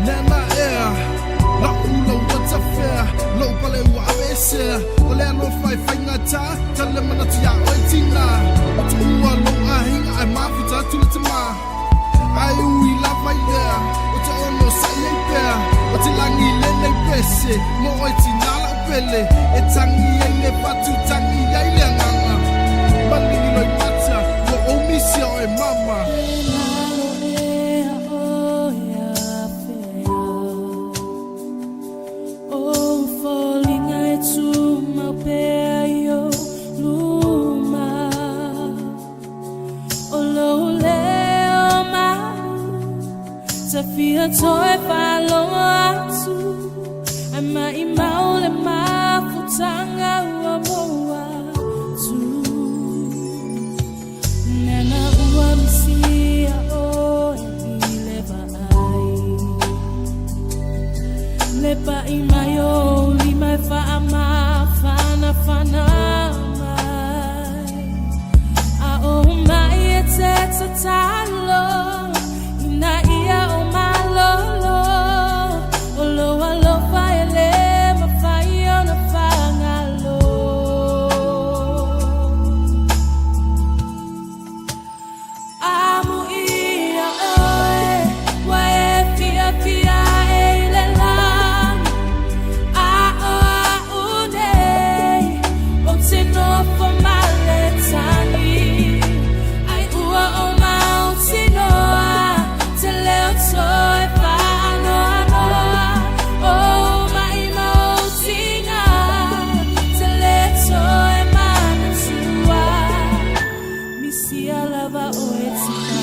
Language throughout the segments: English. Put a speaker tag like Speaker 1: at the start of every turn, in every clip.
Speaker 1: Nana air, la ulo what's a fair, low pale wawese, ole no fly fingata, tell them not ya oitina, but uwa lo ahinga I mafita tulitama. I we love my there, but I no say there, but langi lene pese, mo oitina la pele, etangi ene patu tangi yaile nganga, balingi no pata, wo omisi o mama.
Speaker 2: Fia toy palong atu ama imaule mafutanga waboa tu nana uamsia o lepa imayo lima fa ama fana fana mai a o mai etetalo ina ia o malolo olo alo faile mafaio na fangalo amu ia oe wae fia fia ele la a o ude o tino for maletani ai ua o mautino soy fano no oh my motinga soy mantua misia lava oetina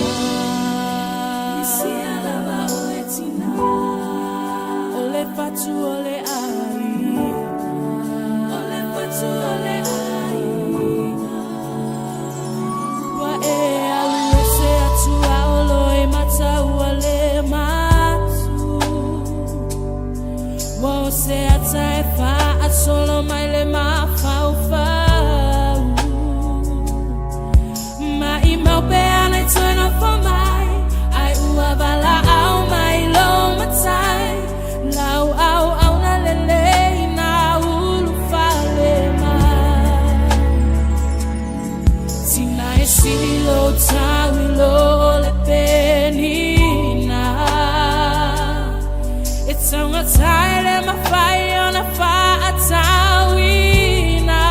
Speaker 2: ole fatu ole ai wa e aluese atua olo e mata wale se atai fa solo mai le ma fa ma I mau pe ana turn off for mai ai ua bala au mai lo matai lau au na lele na ulu fa le mai tina e silo tawi lo le penina it's on a tide and my fire on a fire tawina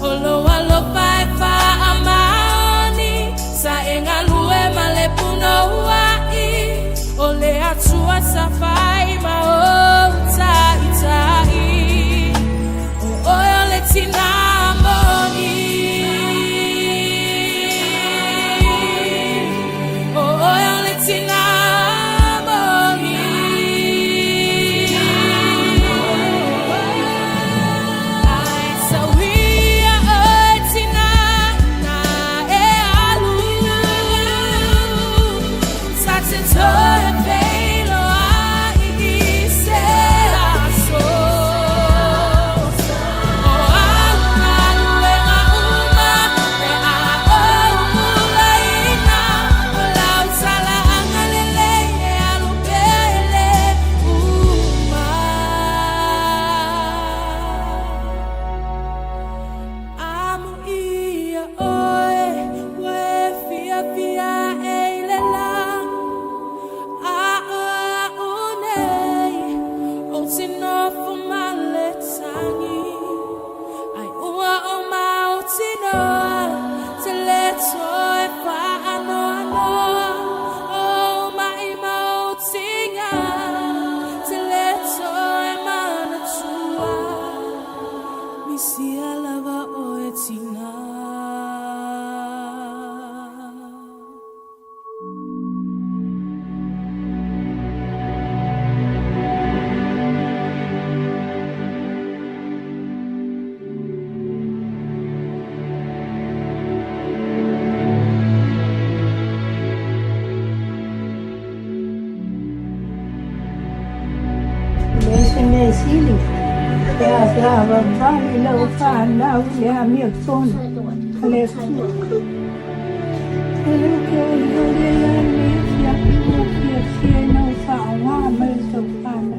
Speaker 2: olo alo fire fire amani sa engalue malepuno wai ole atua safai ma o tai tai o ole tina moni o ole tina
Speaker 3: Sili, ya vani la ufana ya miotoni alefu. Ele que olha ya ni ya Siena ufahamu amelitokana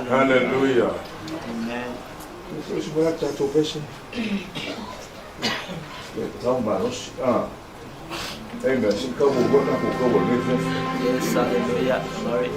Speaker 4: Hallelujah. Amen.
Speaker 5: Yes, hallelujah. Sorry.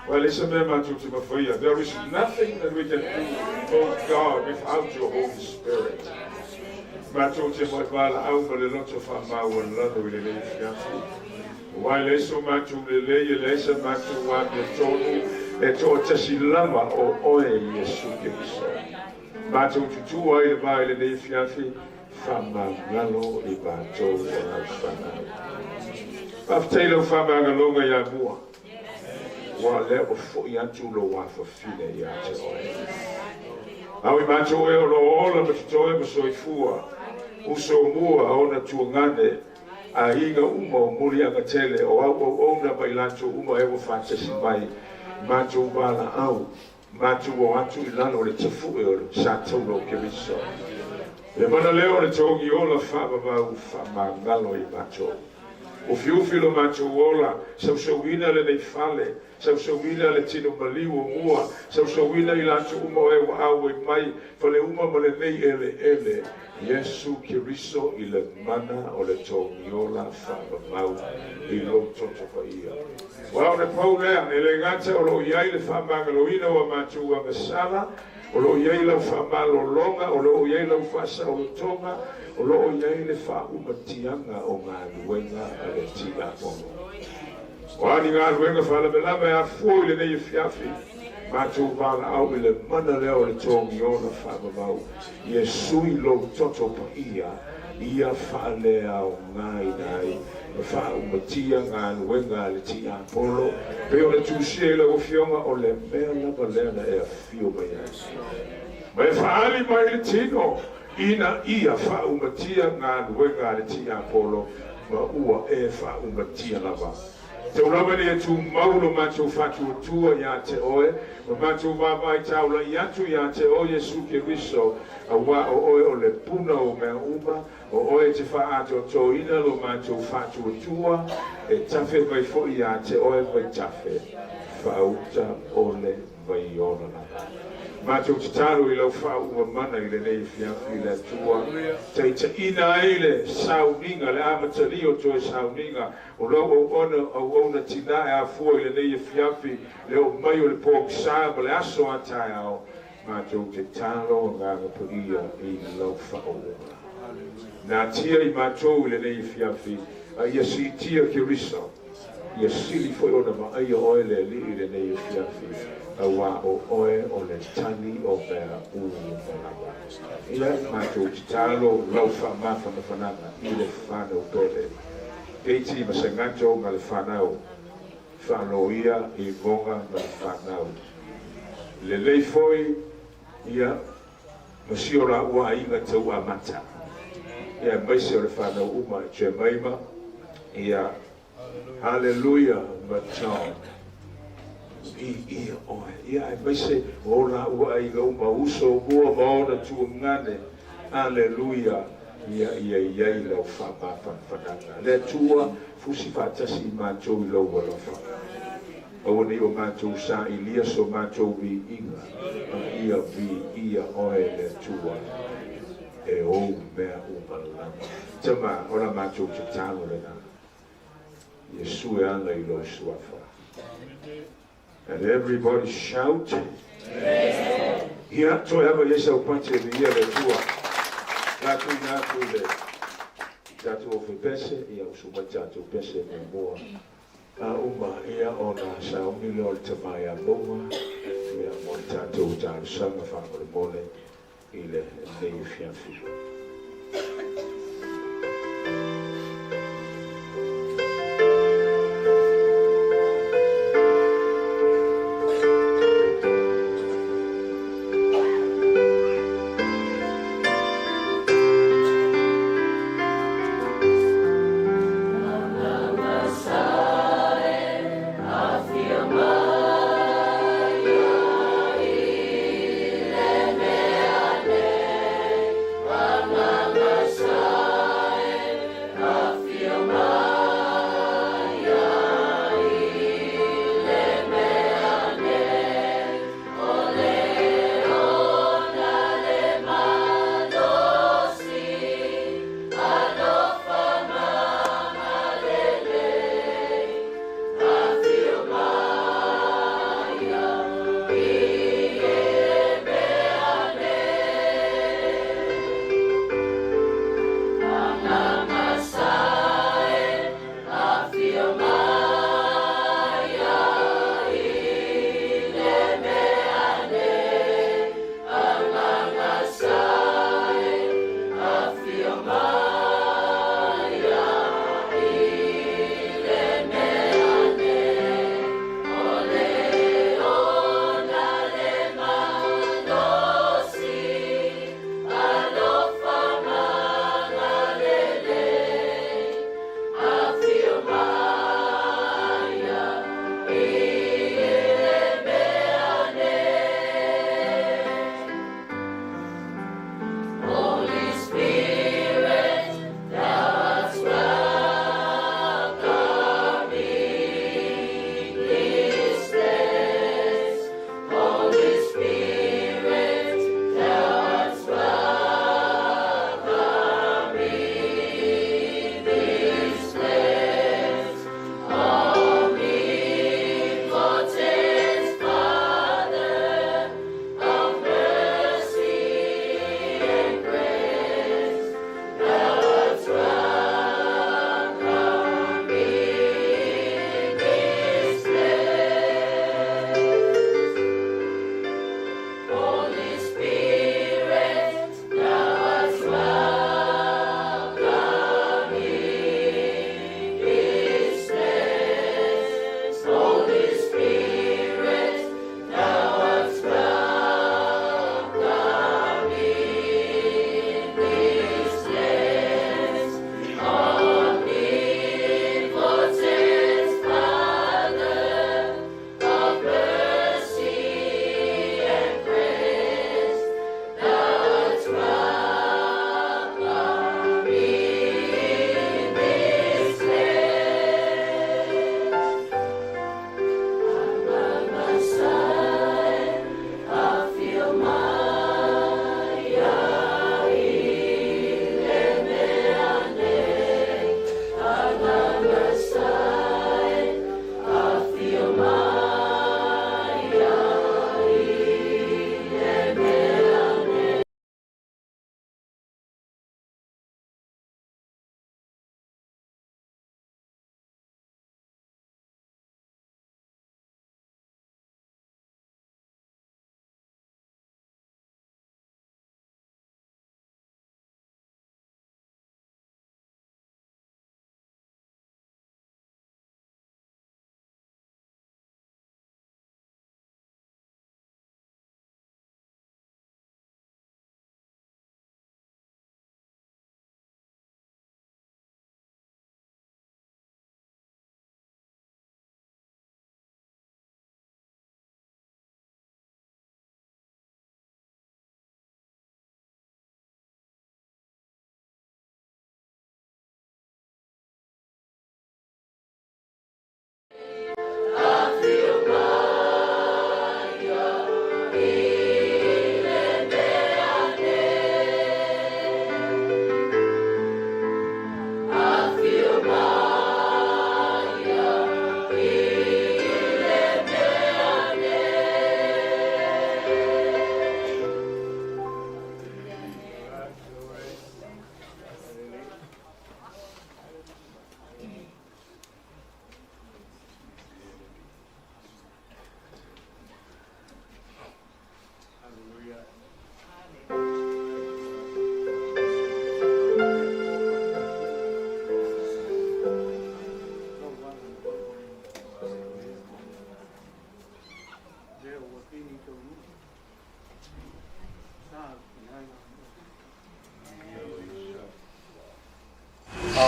Speaker 4: Well, listen, there is nothing that we can do, oh God, without your Holy Spirit. While so much of the lay, lesson much of what the total, a torture she lava or oil, yes, so give so. But to 2 oil by the day, Fiafi, from Malo, Ibato, and Alfana. Of Taylor Famagaloga Yabua. One level for Yantulo, one for Fina Yato. Now we match all of the toy so ifua. Uso mua ona tuangane. Aiga umo mulianga tele o ona bailancho umo evo fantasy by macho bala au macho watu ilano le tafu shatolo keviso Le mana leo le tongi ola whamamau whamangalo I macho. O fiufilo macho ola, sausauina le nei fale, sausauina le tino maliu o mua, sausauina I lanto uma o ewa au e mai, fale uma ma le nei ele. Yesu Kiriso I le mana o le tongi ola whamamau I lo toto pa ia. Wao ne pau lea, e le ngata o lo iai le whamangaloina o macho ua masala, o lo iai lau whamalolonga, o lo iai lau whasaulotonga, o lo iai le whaumatianga o ngā luenga a le tia mono. O ani ngā luenga whalamelawa e a fui le nei fiafi, mātou wāna au I le mana leo le tongi o na whamamau, I e sui lo toto pa ia whalea o ngai nai, e whaumatia ngā luenga a le tia polo, pe o le tūsia I le ofionga o le mea lava lena e a fio mai asi. Ma e whaali mai le tino, ina ia whaumatia ngā luenga a le tia polo, ma ua e whaumatia lava. Te urawa ni e tu maulo mātou whatu tua I a te oe, ma mātou wāwai taula I atu I a te oe Jesu Kiriso, a wā o oe o le puna o mea uma, o oe te whaato toina lo mātou whatu tua, e tafe mai fo I a te oe mai tafe, whauta ole mai ona na. Mātou te talo I lau whaua mana I le nei fiafi le tua, te ina eile sauninga, le amatali o toe sauninga, o lau o ona tina e a fua I le nei fiafi, le o mai o le pōkisa, ma le aso atai ao, mātou te talo ngā ngapuia I lau whaua. Nā tia I mātou I le nei fiafi, a ia si tia Kiriso, ia sili foi ona ma ai oe le li I le nei fiafi, a wā o oe o le tani o mea uu whanama. Ia mātou te talo lau whamawha na whananga I le whanau pere. Keiti ma se ngato ma le whanau, whanoia I monga ma le whanau. Le lei foi, ia, ma siora ua inga tau a mata. Ia maise o le whanau uma te maima, ia, hallelujah, ma John. Ia oe, ia e maise o la ua I ga uma uso mua maona tu ngane, hallelujah, ia I lau whananga. Le tua fusi whatasi I mātou I lau walafa. Awa ni o mātou sa I lia so mātou vi inga, ia oe le tua, e o mea umalama. Tama, ora mātou te talo le na, Yesu e ana I lau suafa. And everybody shout. Amen. Ia toi ava Yesu o pante de ia le tua. Nātu le. Tatu o pese ia o suma tatu pese me moa. A uma ia o na saumi le o le tamai a moa. Ia mo le tatu o tāru sanga whango le mole. I le nei fianfi.
Speaker 2: Mama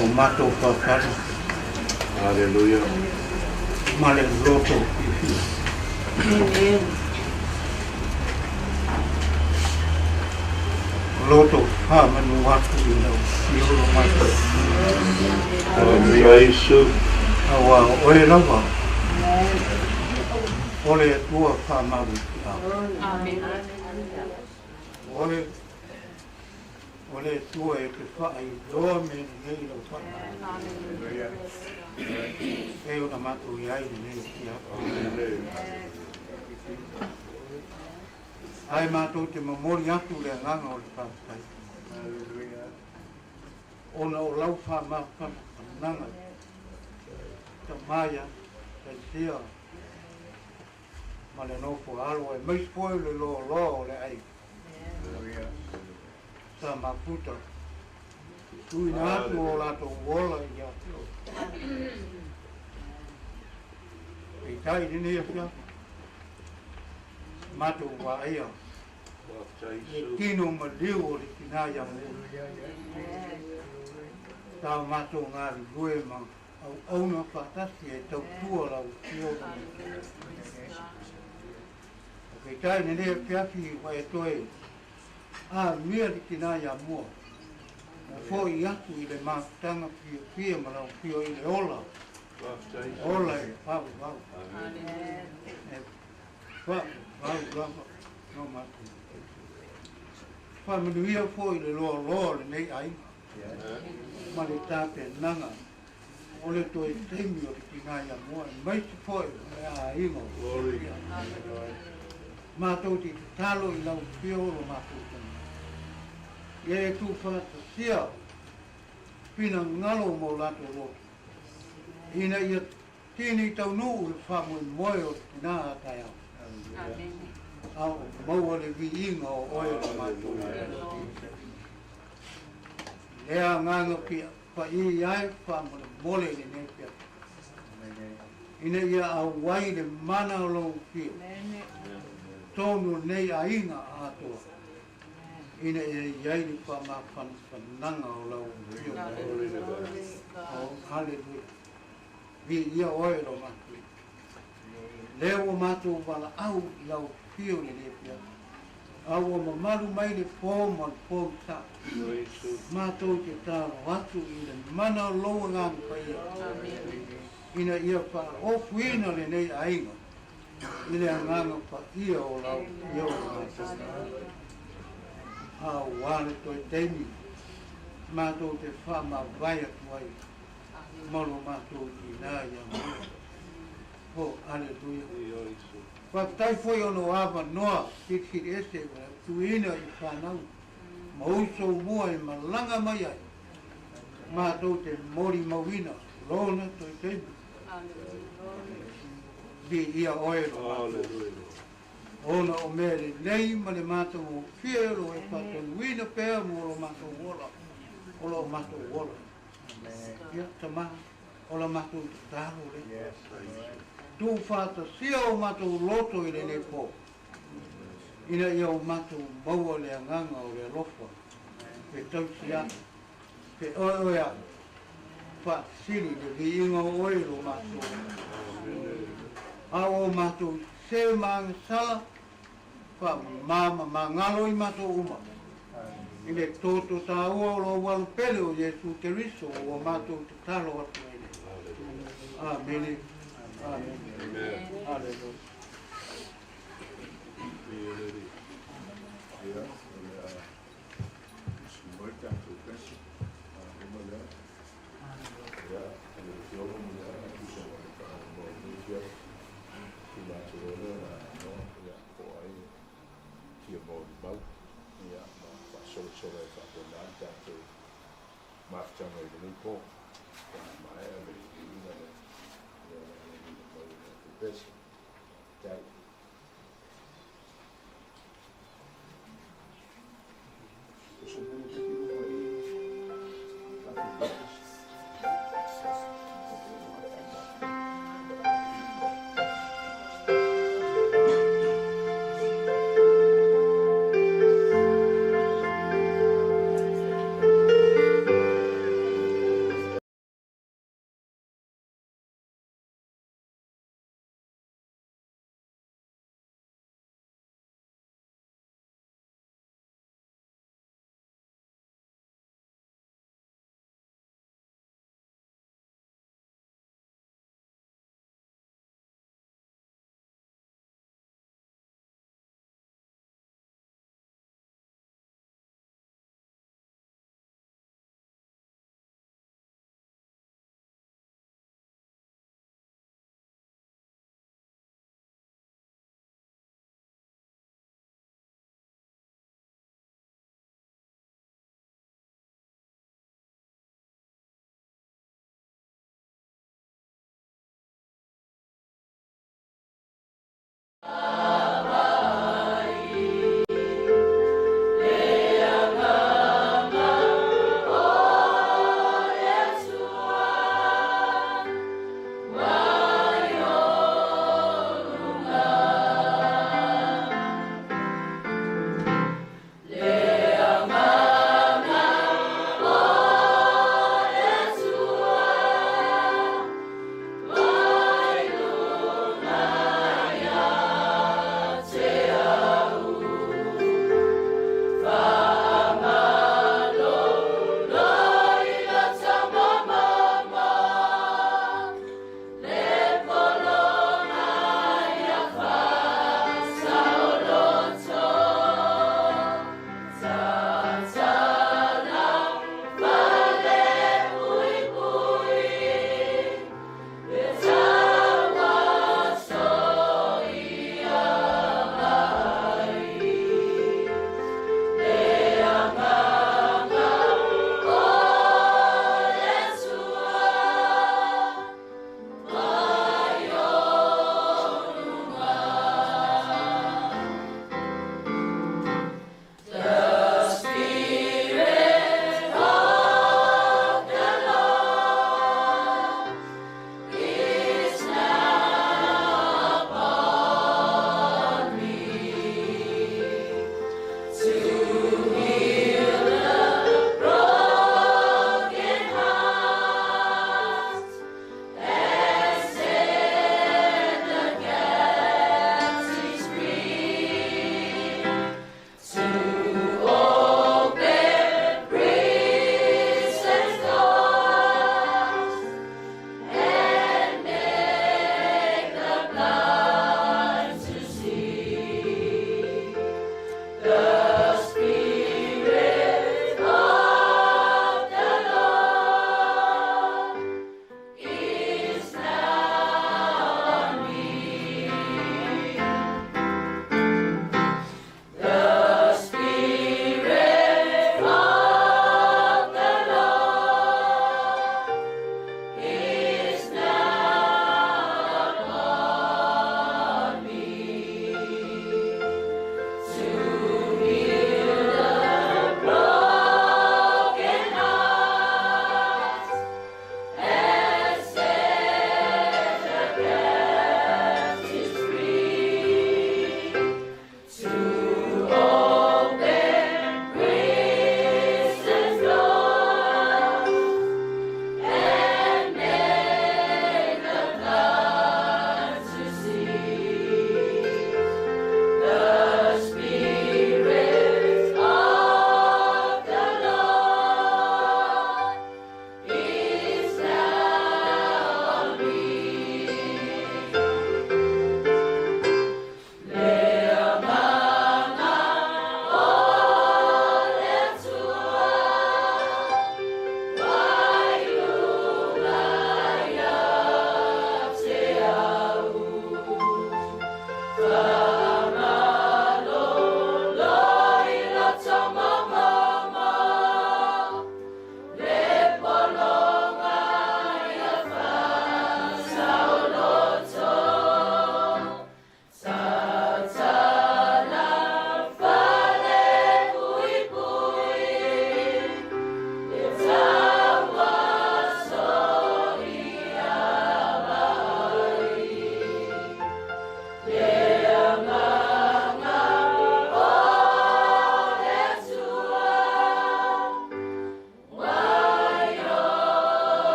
Speaker 5: o mato whakara.
Speaker 4: Hallelujah.
Speaker 5: Male loto loto ha manu watu i lau ioro mato.
Speaker 4: Yesu.
Speaker 5: Awa oe lawa. Ole tua wha maru ki a. Ole tua e te wha i doa me nei lau wha. E ona mato i ai nei ki a. Ai mātou te mamori atu le nganga o le whakatai. Ona o lau whamananga. Ta maia, ta tia. Ma le nofo alo e mais poe le lo o le ai. Sa maputa. Tui na atu o lato wola i atu. E tai dine e fia. Mato wa ia. E tino ma liu o le tinaya mo. Tau mato ngari lue ma au auna whatasi e tau tua lau tio. E tai nene e piafi wa e toe. A mea le tinaya mua. Fo i atu i le mātanga pia ma lau pio i le ola. Ola e pau. Vau, no matu. Whamanuia fo i le loa le nei ai. Ma le tāpe nanga. O le toi teimi o le tingaia mua. Mai si fo i le a ingo. Mātou ti talo i lau pio lo mātou tani. Ia e tu whata sia. Pina ngalo mo lato lo. Ina ia tini tau nuu le whamui moe o tina a tai au. Au maua le vi inga o oe o mātou. Lea nganga pia, pa i ai whamule mole le ne pia. Ina ia au wai le mana o lau pia. Tonu nei a inga a atoa. Ina ia iai le whamanga o lau pia. Hallelujah. Vi ia oe o mātou. Leo mātou wala au i lau pio le lepia. Au o mamaru mai le pōma le pōma tā. Mātou te tāro atu i le mana o loa ngānu paia. Ina ia wha ofu ina le nei ainga. Ina ngānga wha ia o lau pio o mātou. Au wāne toi teimi. Mātou te wha ma vai atu ai. Molo mātou i nā ia mua. Oh, hallelujah. Whaktai foi ono awa noa, hit ese, tuina i whanau. Mauso mua e malanga mai ai. Mātou te mori mawina, lona toi teimu. Bi ia oero. Ona o mere nei ma le mātou o whiero e whatanuina pēr mo lo mātou wola. O lo mātou wola. Ia tamaha, o lo mātou tāro le. Tu whata sia o mātou loto i le ne pō. Ina ia o mātou maua le anganga o le lofa. Pe tausi a. Pe oe a. Wha siri le vi inga o oero mātou. A o mātou se maanga sala. Wha mama mangalo i mātou uma. I le tōto tā ua o lo walu pele o Jesu Keriso o mātou te talo atu e le. Amen. Amen. Hallelujah.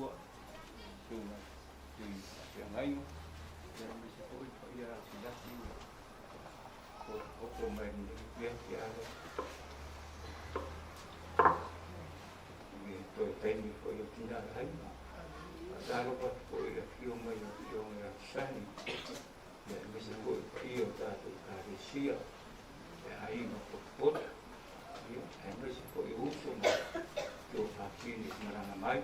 Speaker 6: tua tuna tui te ngai te mi se ko ia silasi o mai ni ia ia ni to teni ko ia tina hai daro pa ko ia kio mai o ia sani ia mi se ko ia ta ta sia ai no pot ia mi se ko ia uso yo fakiri marana mai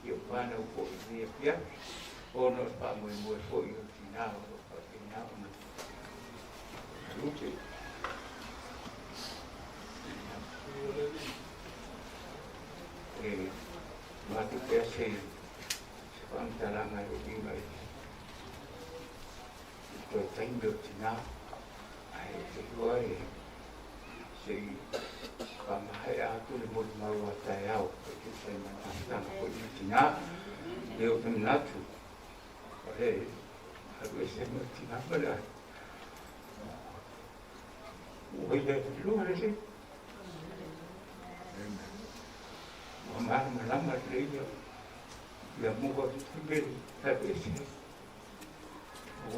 Speaker 6: yo pana o ko ia pia ono pa mo ko ia tina o pa tina o luce mati pese pantalanga di mai to tengo tina aioi sei pamahaya tu le mot mau atayau tu sei mantang ko tina eu tenatu ole harus saya tina pada Oye, lu harus sih. Mamar malam hari ini, ya muka itu beri, tapi sih,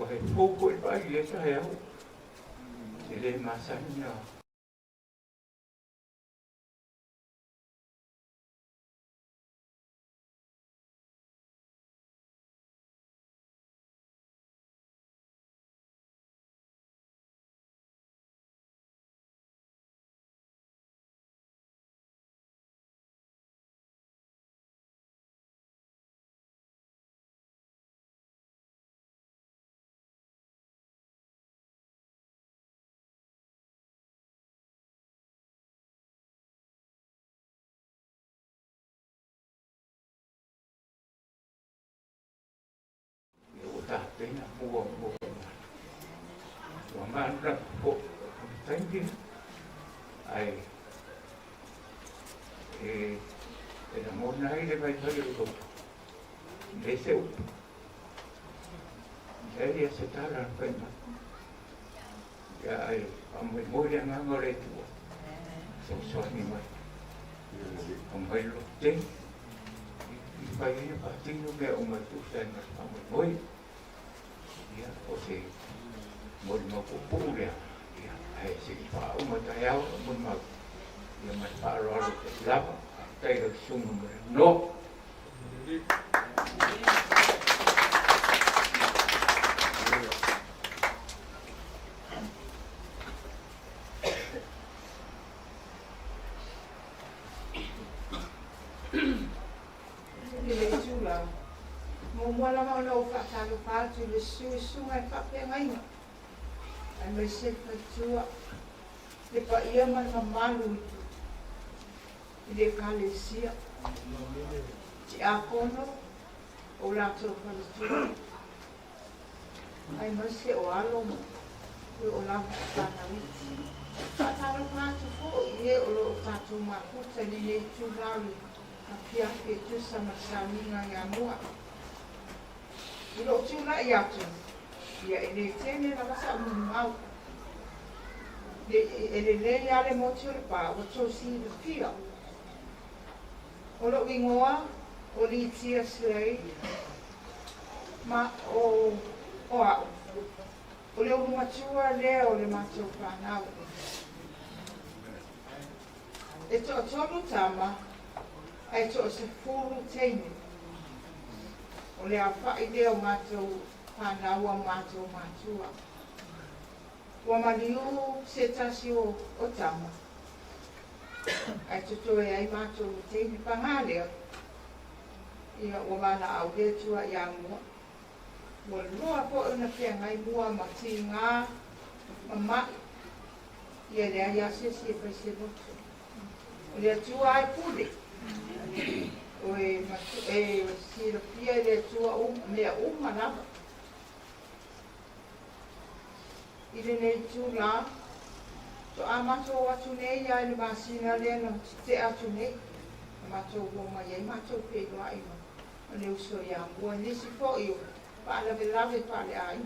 Speaker 6: wah pokok pagi saya, jadi masanya. Tapi nak buang mana nak kok tadi ai ada mau naik dia baik lagi tu deseu jadi setara pernah ya ai ambil muda ngangor itu sosok ni mai ambil luteng bayarnya pasti juga umat tu saya nak ambil boy ya oke mau pupuk dia ya si pak umat saya mau dia mas pak roh lama saya sungguh no
Speaker 7: Wala nga ono ka talo pa tu le su ngai ka pe ngai ai me se fa tua le pa ia man malu le kalesia ti akono o la to fa tua ai me se o alo o la pa na wi ka talo pa tu fo ie o lo ka tu ma ku te le tu la ka pia e tu sama sami nga ya mua Ilo tuna ia tu, ia ele tene na masa mau. Ele le ale mo tu pa, o tu si de pia. O lo wingoa, o li tia slei, ma o a. O le o matua le o le matua pa nau. E to tonu tama, ai to se furu tene. O le a whai leo mātou whanau a mātou mātua. Ua maniu se tasi o tama. Ai tuto e ai mātou teini pangālea. Ia ua mana au le tua i a mua. Ua loa po ina pia ngai mua ma ti ngā mamai. Ia lea ia se se pai se lotu. O le tua ai pule. Si la pia le tua mea manava. Ile nei tu la, to amato atu nei ai le masina le no te atu nei. Amato goma ia mato pe lo ai ma. Le uso ia mo ni si fo io. Pa la velave pa le ai.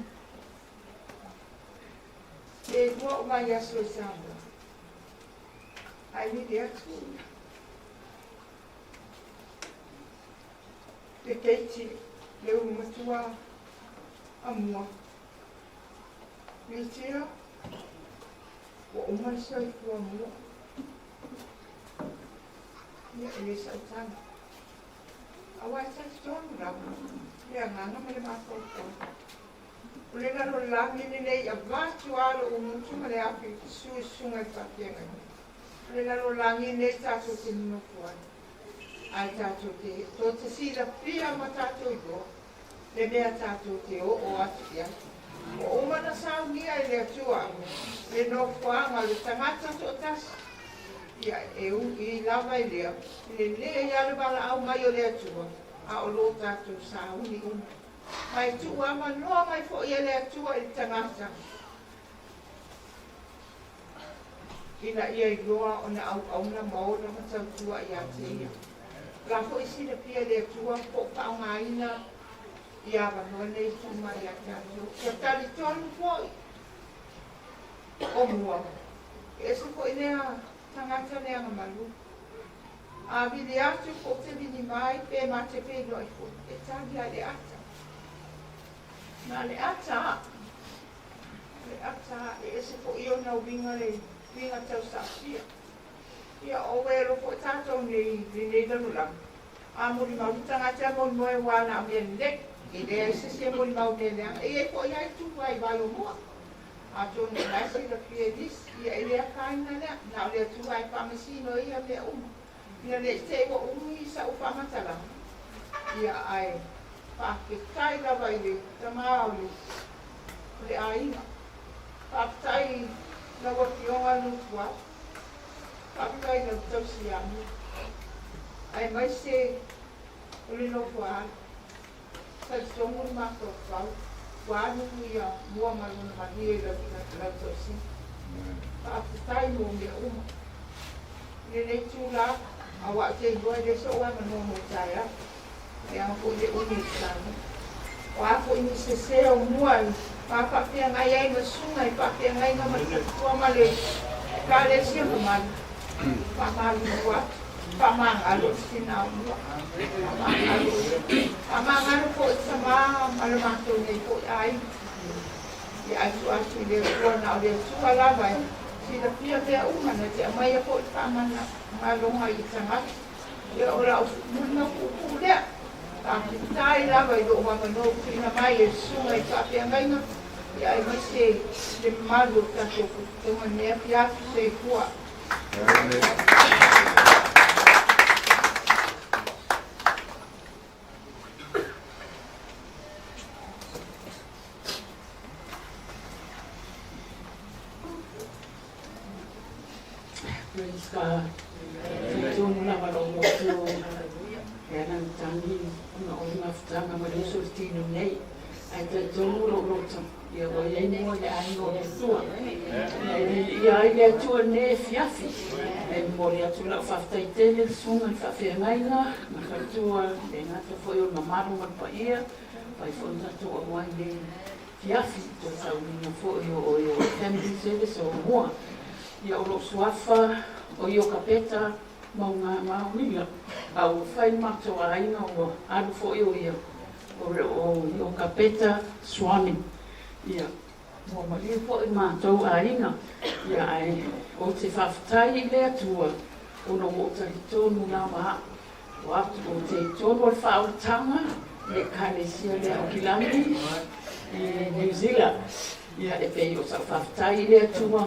Speaker 7: E mo ma ia so samba. Ai ni dia tu. te keiti le umatua amua. Mitia, wa umarsa i kua mua. Ia ele sautana. Awa sa stonu ramu. Ia nganga mele makoto. Ulenga ro langi ni nei a vatu alo umutu mele api sunga i papienga. Ulenga ro langi nei tato te nukuani. Ai tato te, to te sira pia ma tato i go. Le mea tato te o atu ia. O umana saungia i le atua. Le no kuanga le tangata to tas. Ia e u i lava i lea. Le lea i ale wala au mai o le atua. A o lo tato sauni uma. Mai tu ama noa mai fo i le atua i tangata. Ina ia i loa o na au na maona ma tau tua i ate ia. La fo i sina pia le atua po pao ngaina i awa noa nei tuma i ate atu. Ia tali tonu po o mua. E se fo i lea tangata lea ngamalu. A vili atu po te vini mai pe ma te pe noi fo. E tali a le ata. Na le ata. Le ata e se fo i o na winga le winga tau sa pia. Ia o wero po tātou nei lanu lang. A mori mau tangata mo moe wana mea nek. I rea se mori mau ne leang. E po iai tuwa i wai o mua. A tōne nasi la pia dis. Ia i rea kaina lea. Nā lea tuwa i whamasino ia mea uma. Ia le te wa umi sa u whamatala. Ia ai whaketai lawa i le tamao le aina. Whaketai lawa kionga nutua. Pakai na tau siamu. Ai mai se ule no kua. Sa tongu ni mako kau. Kua anu ia mua malu na mahie la tau si. Pakai no mea uma. Nene tula awak te goa de so wa mano mo taya. Yang ko de uni sana. Wa ko ini se o mua. Papa pia ngai ai masungai, papa ngai na matua male. Kale sia man. Pamalu pamangalo sinamua pamangalo po sama malamato ni po ay di asu de ko na de suala ba sila pia de uma na te mai po pamana malonga i sangat ya ora muna ku le tapi tai la ba do ma no kina mai sungai tapi ngai na ya mai se de malu ta ko to ne pia se kuwa.
Speaker 8: Praise God. Tūnu na waro motu. E ana tangi una o mafutanga maruso tino nei. Ai te tūnu ro roto. Ia o iei mua le aingo le tua. Ia ai le atua ne fiafi. E mori atu la whaftai tele sunga i whawhia ngaina. Na katua le ngata foi o na maru marpa ia. Pai fo tatu o wai le fiafi. To saunina foi o family service o mua. Ia o lo suafa o io kapeta maunga maunila. Au whai mato a aina o aru foi o ia. O io kapeta swami. Ia, mo mali po i mātou a inga. Ia ai, o te whawhtai le atua, o no o tari tōnu nā maha. O atu o te tōnu al whaotanga, le kānesia le au Kilani, i New Zealand. Ia e pei o sa whawhtai le atua,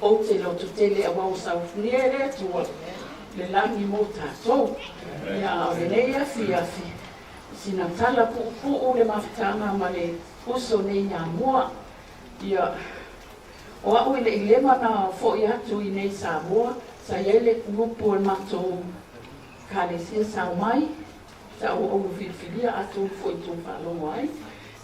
Speaker 8: o te loto tele a wau saufunia le atua, le langi mō tātou. Ia o le nei afi afi. Sina tala pu'u le mawhitanga ma le uso nei ngā mua. Ia, o au ile ilema na fo i atu i nei Samoa, sa iele kurupu e matou kānesia sau mai, sa o au whiwhiria atu fo i tō whalongo ai.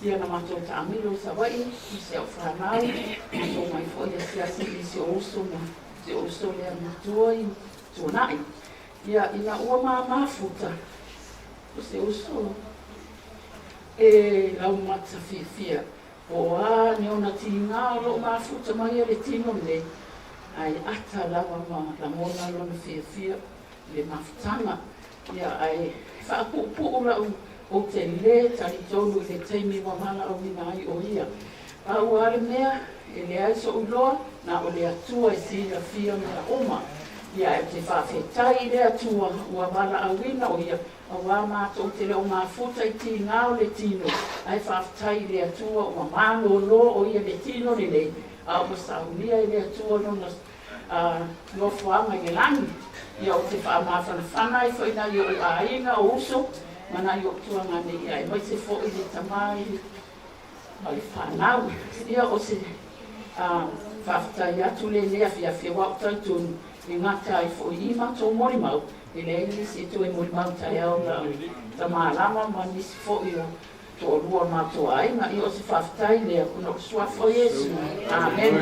Speaker 8: Ia na matou ta amilo sa wai, i se au whanau, matou mai fo i asiasi i se oso na, se oso lea matua i tō nai. Ia, ina ua mafuta, se oso e lau mata fia o a ni ona tinga o lo mafuta mai le tino le ai ata lava ma la mona lona fia le mafutanga ia ai whaapupu o o te le tali tonu i te teimi wa mana o mina ai o ia. A uare mea, e le ai so uloa, na o le atua e sila fia mea oma. Ia e te whawhetai le atua, ua wala awina o ia, a wā mātou te leo mafuta i ti ngāo le tino. Ai whawhetai le atua, ua māno lo o ia le tino ni nei. A ua saunia i le atua nona lofuanga i langi. Ia o te whamawhana i whaina i o a inga o uso, mana i o tuanga nei ai. Mai se fo i le tamai, mai whanau. Ia o se whawhetai atu le lea fia wau tautunu. I ngata ai fo i mātou mori mau, i le nisi tu e mori mau tai au na ta mālama ma nisi fo i o tō rua mātou ai, nga i o se whawhetai lea kuna kusua fo Yesu. Amen.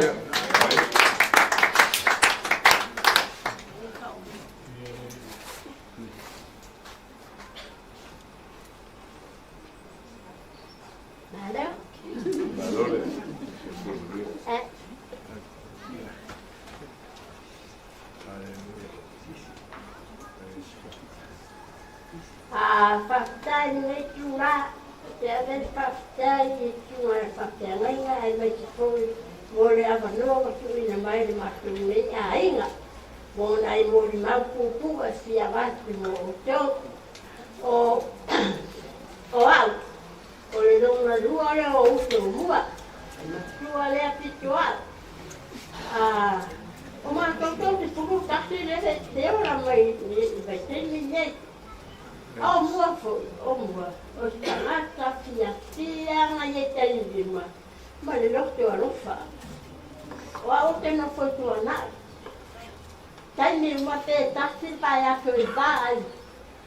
Speaker 9: Whaftai nei tūra, te awen whaftai i tūra e whaftai ngainga e mai te koi mōre awanoa tui na mai le mātou nei a inga. Mōna i mōre mau pūpua si a wātu mō o tau o au. O le longa rua le o uto mua, tua lea pitu au. O mātou tau te puru kasi le te ora mai i tēmi nei. O mua foi, o mua. O tangata fia ngai e tairima. Ma le loto alofa. O a o te no foi tua nai. Taimi mua te tasi pai atu i bai.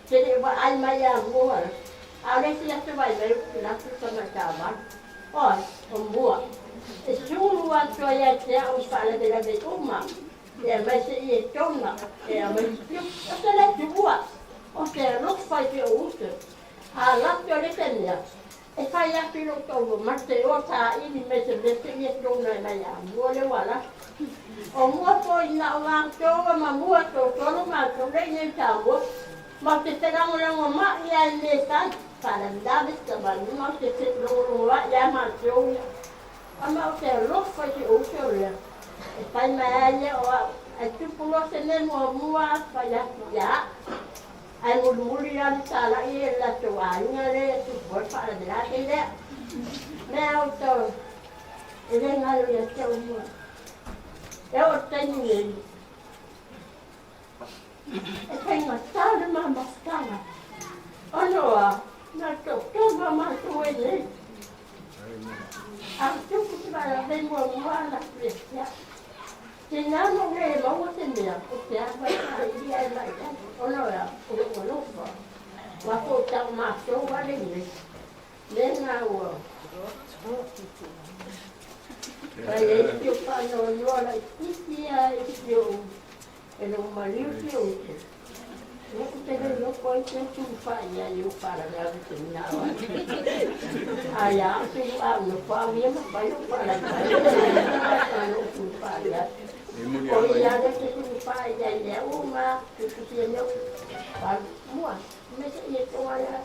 Speaker 9: Te re wa ai mai a mua. A resi atu vai mai uki natu sama tāman. Oi, o mua. E suru atu ai a te au whale de la me uma. E a mai se i e tona. E a mai se o te le tu mua. O te rofa i te o uta. A lati o le tenia. E whai api lo tau ma te o tā ini me te lete i e tona i mai a mua le wala. O mua po i na o ngā toa ma mua tō tono ma tō rei tā mua. Ma te te rangorango ma i ai me tai. Para David ka manu ma te te rangorango ma i ai ma tō ia. A ma o te rofa i te o uta o rea. E whai mai aia o au. E tupulo se ne mua whai api ia. Ai muri ani sala i e la toa inga le tu por para de la tele. Me auto. E le ngalo ia te o mua. E o teni ni. E tenga sala mama sala. Anoa, na to mama to e le. A tu ku para de mua na presia. Te nano le mau te mea, o te awa i ai mai ta. Ono ea, o lofa. Wa ko tau mātou wale ne. Le ngā ua. Kai e tio whano nuara i titi a e tio. E no mariu tio te. Noko te le loko i te tūwhai a i o para mea te minawa. Ai a te au no whawia ma pai o para mea. No tūwhai a. O ia de te tūwhai a i a uma. Te tutia neu. Mua. Me se i e toa ia.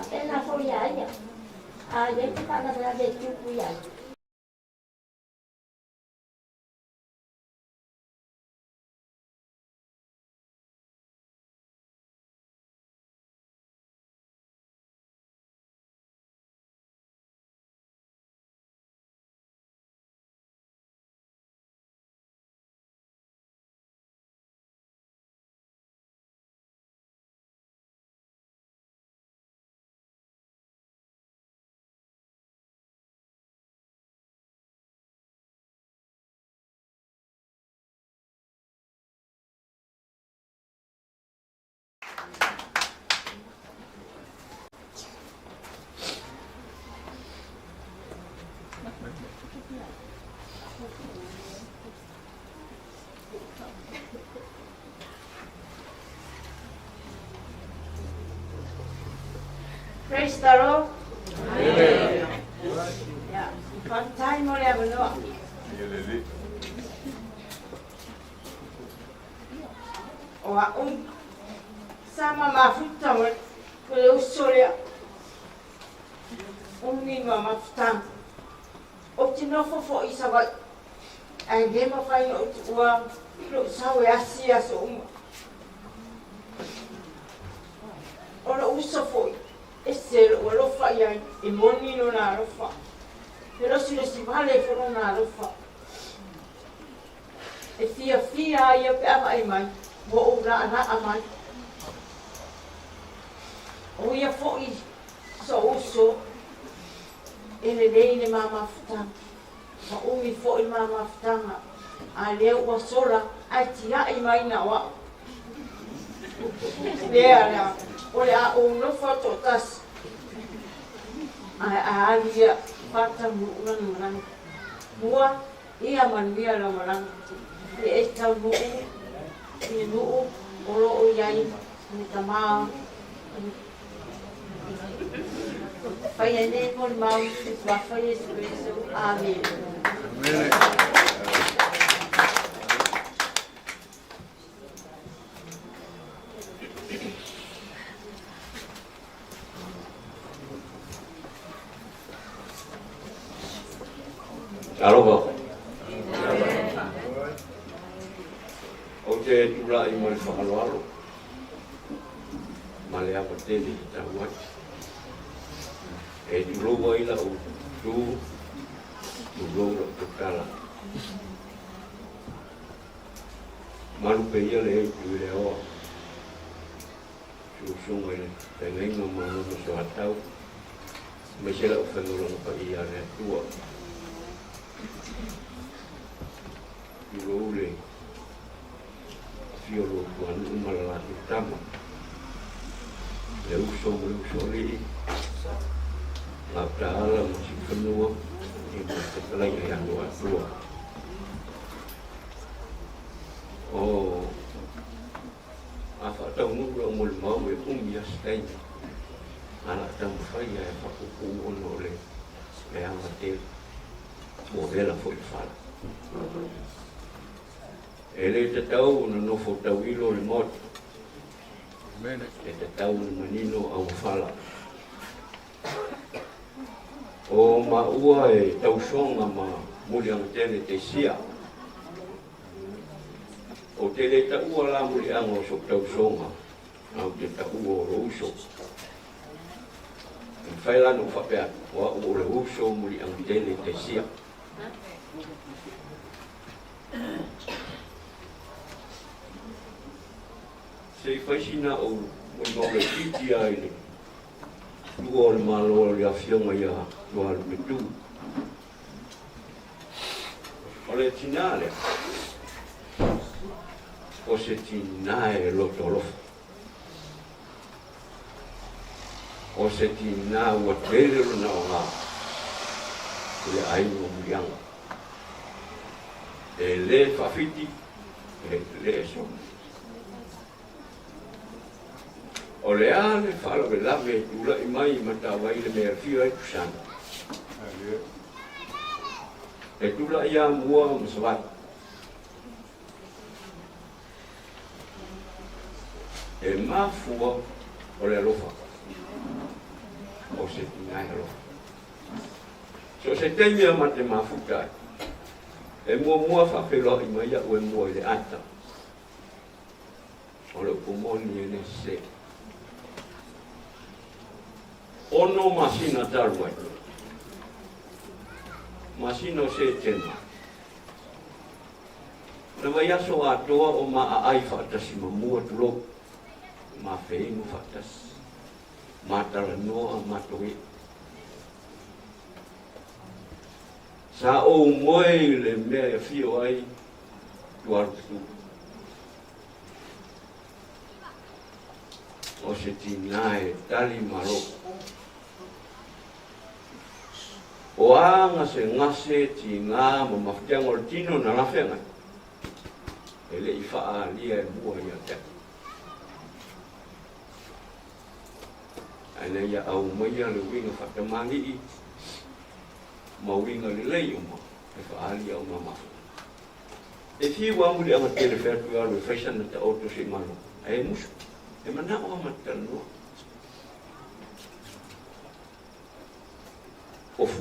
Speaker 9: Pena fo ia ia. A ia te para mea de tūpu ia. Praise the Lord. Amen. Yeah. What time will ever know? O a sama mafuta mo ko le usoria Umino mafutang. O tinofo fo isa wa ai dema fai no ua lo sawe asia so ora usa foi esse o lo fai ai e moni no na lo fa pero si vale fo na lo fa e fia ia pe ai mai wo ora na amai o ia foi so uso ele ne mama futa ma umi foi mama futanga a leo wa sola ai tia ai mai na wa lea ole a no foto tas a alia fata mulan mua ia man via la malang e esta no e no olo o yai ni tama fai ne por mau va fai espresso amen
Speaker 10: Aloha. O te tula I mai whakaloalo. Ma le apa tele I tau wati. E tulo waila o tulo o tukala. Malu pe ia le tu le o. Susunga le tenenga manu no so atau. Me sela o whanuranga pa ia le tua. Ule fiolo tuan umala utama le uso li la taala masih penuh ini setelah yang dua oh apa tahu mulu mul mau bias tanya anak tamu saya aku pun oleh yang mati model fotofal ele te tau no fotawilo le mot e te tau manino au fala o ma ua e tau songa ma muliang tele te sia o tele ta ua la muliang o so tau songa au te ta ua o uso e whaila no whapea wa o le uso muliang tele te sia se faisina o no le titi ai le luo le malo le afionga ia luo le tu o le tinale o se tinae lo tolo o se tina o tele na o le ai no mianga e le fafiti e le so o le ale falo ke lave ula I mai matawai le mea fio ai kusana. E tula ia mua msawat. E mafua o le alofa. O se tingai alofa. So se temia mate mafutai. E mua whawhelo I mai a ue mua I le ata. O le pumoni ene se. Ono masina tarwai. Masino se tena. Na vai aso atoa o ma ai fatasi mamua tulo. Ma feinu fatas. Ma taranoa matoe. Sa o moe le mea fio ai tuartu. O se tinae tali maroko. O anga se ngase ti ngā ma mawhitianga o tino na lawhenga. E le I wha lia e mua ia te. Aina ia au maia le winga whatamangi I. Ma winga le lei uma. E wha lia o mama. E whiwa muli anga tele whertu alu e whaisana ta auto se mano. E musu. E mana o amatana noa.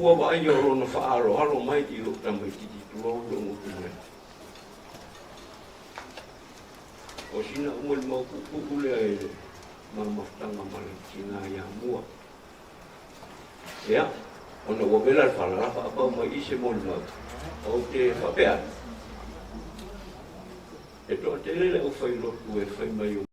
Speaker 10: fua wa ai o na fa alo halo mai i lo tamai ti tu lo lo mai o sina o mo ku le ai ma tanga mali sina ya mua ya ona wo bela fa la fa pa mo i se mo o te fa pe e to te le o fai lo ku e fai mai o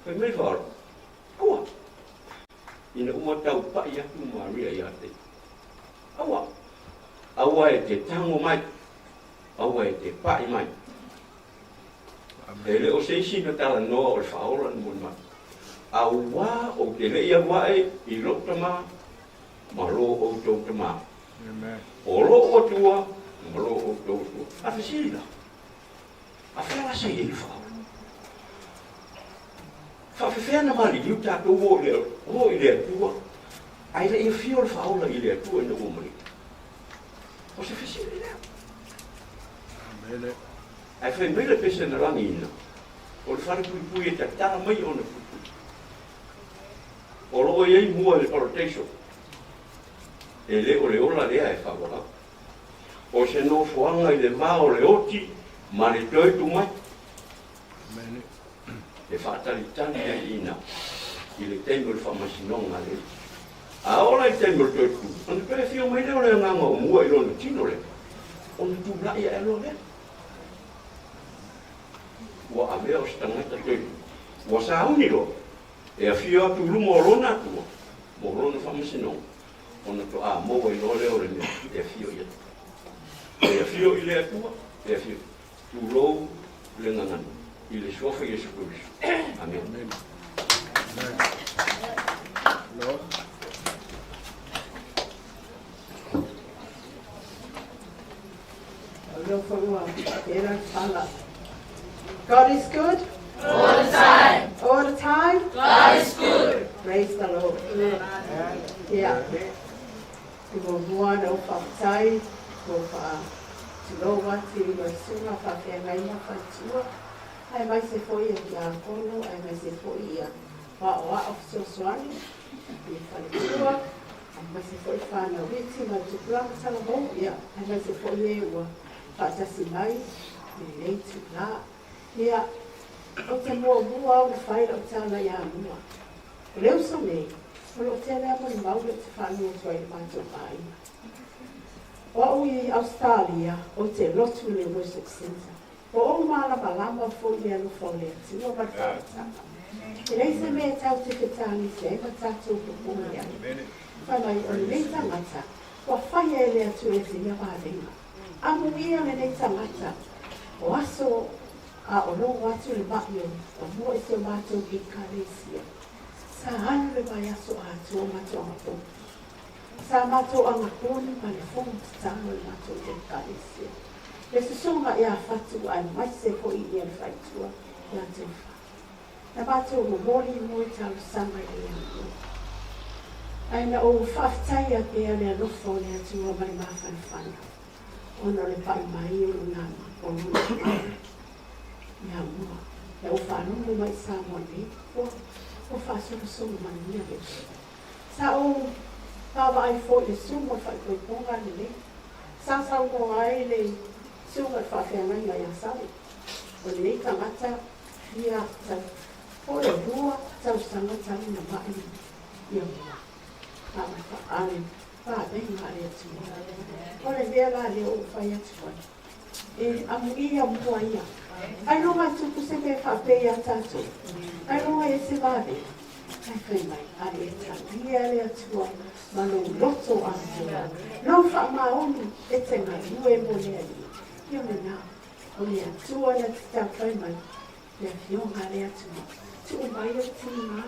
Speaker 10: Fai mai fa awa ina uma tau pa ia tu Maria ia te awa e te tango mai awa e te pa i mai ele o se sina tala noa o le whaola ni mon mai awa o te le ia wae i lota ma lo o tau ta ma o lo o tua ma lo o tau tua a whisila a whela se i whaola fa na mali yu ta to wo le tua ai le fio le faula i le tua no mo o se fisi le amele ai fa mele pese na rangina o le fare pui e ta mai ona o lo ye mua le protection ele o le ola le ai fa bola o se no fuanga i le mao le oti ma le toi tu mai e fatali tani ina i le tempo il famasinonga le a ora il tempo tu on pe fio mai le nga mo mua i lona tino le on tu la ia lo le wa ave o stanga ta tu wa sa uni lo e a fio tu lu mo lona tu mo lona famasinonga on to a mo i lo le ore e fio ia e fio i le tu e fio tu lo le nga il suo figlio su questo. Amen. No.
Speaker 8: God is good.
Speaker 2: All the time.
Speaker 8: All the time.
Speaker 2: God is good.
Speaker 8: Praise the Lord. Yeah. We will go on over time. Over to know what we will soon have a ai mai se foi e kia kono, ai mai se foi ia wha of Soswani, i whanitua, ai mai se foi whana witi, mai tu plaka tala mo, ia, ai mai se foi e ua whaatasi mai, i nei tu plā. Ia, o te mua mua au whaira o tana ia mua. O leo so nei, o lo te lea mani maule te whanua tuai le mātou pāina. O au i Australia, o te lotu le Worship Center. O o malama fo le anu fo le tua batata. E lei se me tau te ketani se batata o pupuni anu. Whanai o le tangata, wa whai e le atu e te ia wārenga. Amu ia le tangata, o aso a o longo atu le maio, o mua e te mātou ki karesia. Sa anu le mai aso atu o mātou amapo. Sa mātou angakoni ma le fonga tano le mātou ki karesia. Le susonga ia fatu ai mai se po i ia faitua ia te wha. Na bato o mori mo tau sama i ia. Ai na o whaftai a pia le anofo le atua mari mawhani whana. Ono le pai mai o ngama o mua. Ia mua. Le o whanungu mai sa moni. O whasuru songa mani mia le. Sa o tawa ai fo le sunga whaikoi ponga le. Sa o ai le sunga whawhianga i a sari. O le nei tangata, ia tau. O le rua, tau sanga tau na mai. Ia mua. Tawa whaare, whaare ngā rea tua. O le vea la leo o whai atu whai. E amu ia mua ia. Ai ronga tuku se me whapei a tātou. Ai ronga e se vāre. Ai whai mai, are e tau. Ia rea tua, mano loto a tua. Nau wha maoni, e te ngā ue mo lea li. Ia me nā, o lea tua na te tau whai mai, lea whionga lea tua. Tu o mai o tini mā,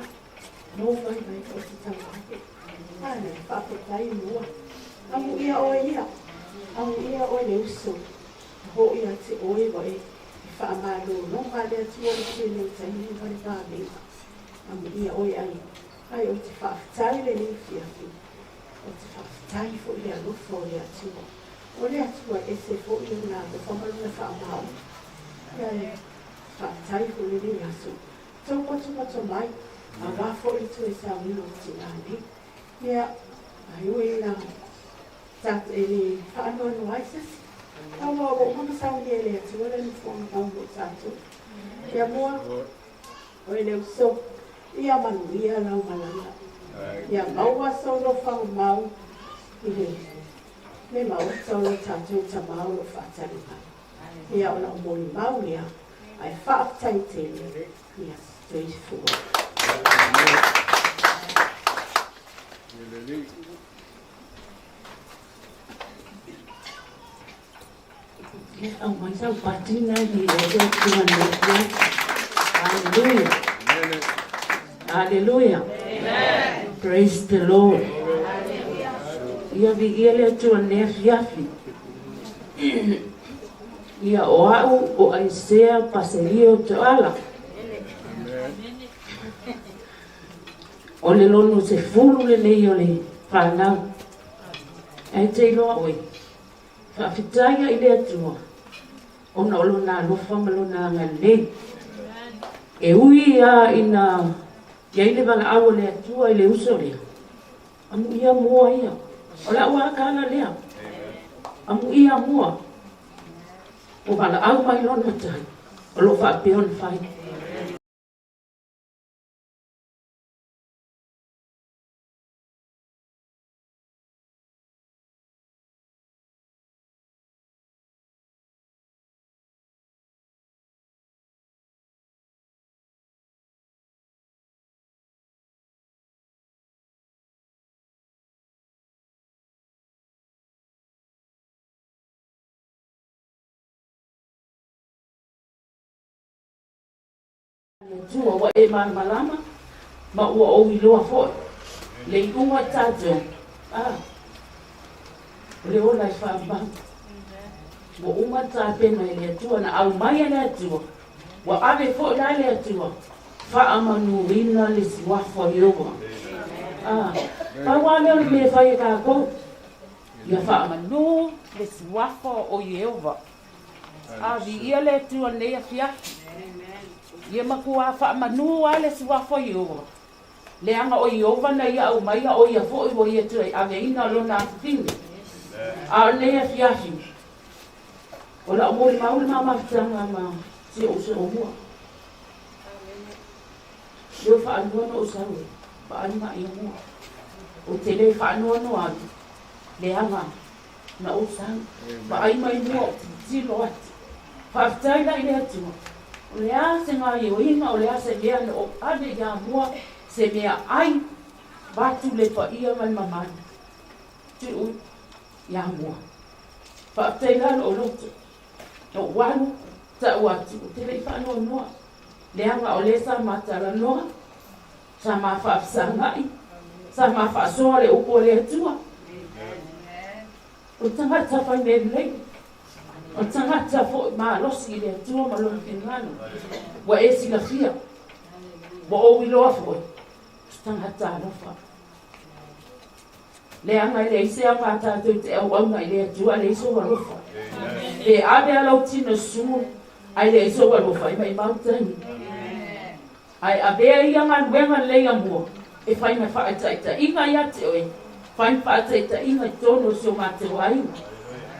Speaker 8: no vai mai o te tau mai. Ane, whapetai mua. Amu ia o ia, amu ia o le uso. Ho ia te oe vai, whaamalo no male tua le tene taini vale vale. Amu ia oi ai. Ai o te whaafitai le ni fiafi. O te whaafitai fo i alofo o le atua. O le atua e se fo i una te whamalu na whaamao. Ia whaafitai fo le ni asu. Tau mato mai. A wafo i tu e sa wino ti nani. Ia ai oi na tat e ni whaanoa no aisasi. Awa o mana sau ni ele atu wala ni fong tau mo tatu. Ia mua o ele uso ia manu ia lau malanga. Ia maua sau no whang mau i le mau sau no tatu ta mau no whaatari mai. Ia o na umoni mau nia ai whaatai tene ia stoi fua. Oh, myself, patina di Tuhan Yesus. Hallelujah. Hallelujah. Amen. Praise the Lord. Ia vigile Tuhan Yesus. Ia oau o Aisea paselio toala. Ole lono se fulu le nei ole whanau. Ai te loa oi. Whaafitanga i le atua. Ona olo nā lofa malo nā ngane. E ui a ina ia ile wanga awa le atua i le uso lea. Amu ia mua ia. Ola ua kala lea. Amu ia mua. O wala au mai lona tai. Olo whaapeon whai. Tua wa e malama ma ua o i loa foi le inga tātou le o lai whaabang wa unga tāpena i le atua na au mai le atua wa ave foi lai le atua whaamanu ina le siwafo i oa pa wale o me whai ka kou ia whaamanu le siwafo o i eova vi ia le atua nea fiaki ia makua whaamanu ale siwafo i oa. Le anga o i ova na ia au mai o ia fo i o ia tuai ave ina lona afitingi. A nea fiahi. O la omori mauli ma mawhitanga ma si o se o mua. Leo whaanua no o sawe. Whaanua i o mua. O te le whaanua no atu. Le anga na o sawe. Whaima i mua o tilo atu. Whaafitaina i le atua. O lea se ngā i o inga, o lea se mea o ane ia mua, se mea ai, batu le wha ia mai mamani. Tu ui, ia mua. Whaaptei lalo o loto. O wanu, ta uatu, o te rei whanua noa. Leanga o le sa matara noa, sa ma whaafsangai, sa ma whaasoa le upo le atua. O tangata whai me lei. O tangata fo ma losi i le atua ma lona whingano. Wa e sila fia. Wa o wiloa fo. Tangata alofa. Le anga i le isea pata tui te au auna i le atua le iso walofa. Le ade alau tino sumu ai le iso walofa i mai mautani. Ai abea i anga nuenga leia mua. E whai mai whaataita inga iate oe. Whai whaataita inga tono sio mate wainga.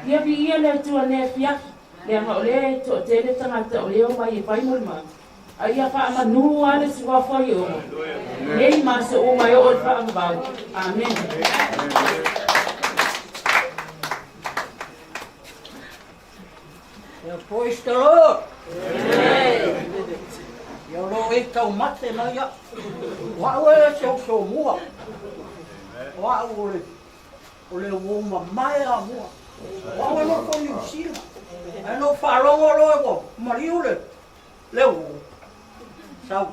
Speaker 8: Ia vi ia le tua ne fiaki. Le anga o le to tele tangata o leo mai e whai mulma. A ia wha ama nuu ale siwa whai o. Nei masa o mai o wha ama bau. Amen.
Speaker 11: Praise the Lord. Ia lo e tau mate na ia. Wa ue so mua. Wa ue o le woma mai a mua. Wa ue lo ko ni sila. E no wharongo lo e ko. Mariu le wo. Sau.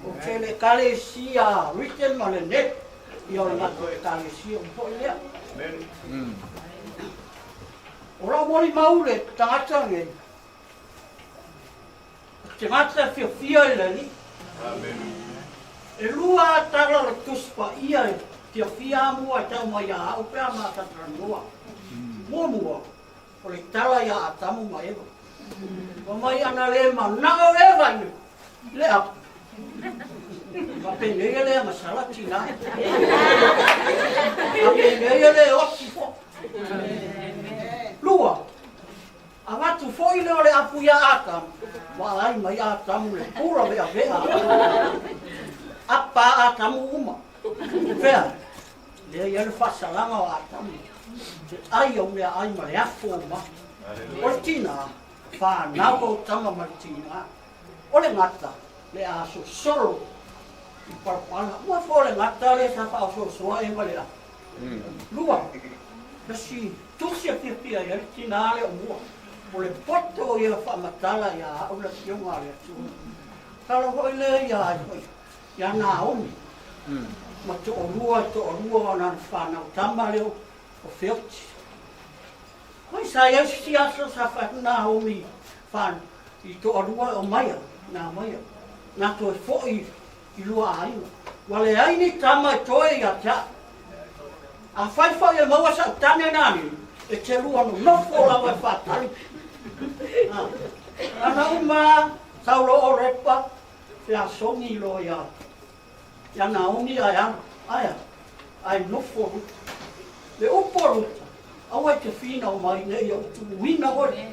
Speaker 11: O ke le kale sia written ma le net. Ia o la kale sia un po lea. Ora mori maule tangata nge. te ngata fia e lali. E lua tala la tuspa ia e te fia mua tau mai a au pea ma tatranua. Mua, o le tala ia a tamu ma ewa. Wa mai ana le ma nao ewa ni. Le a. Ma penei le masala tina. Ma penei le oti fo. Lua. A watu foi le ole apu ia ata. Wa ai mai a tamu le pura vea vea. Apa a tamu uma. Vea. Le ia le fasalanga o a tamu. Te ai au mea ai ma le afo ma. O tina. Fa nao o tama ma tina. O le ngata. Le a so solo. I parapana. Ua fo le ngata le sa fa o so soa e ma le a. Lua. Kasi tusia pia ia tina le o mua. O le poto ia whamatala ia au la tionga le atu. Tala hoi le ia ai hoi. Ia Naomi. Ma to o rua na whanau tama leo o whioti. Hoi sa ia si aso sa whatu Naomi whan i to o rua o Maia. Nā Maia. Nā to e fōi i lua aina. Wale aini tama e toe ia ta. A whaiwhai e maua sa tane nani. E te rua no nofo lawa e whatari. Ana uma saulo o repa fea songi lo ia. Ia Naomi aia. Ai nofo ruta. Le upo ruta. Awa te whina o mai nei o tu wina oi.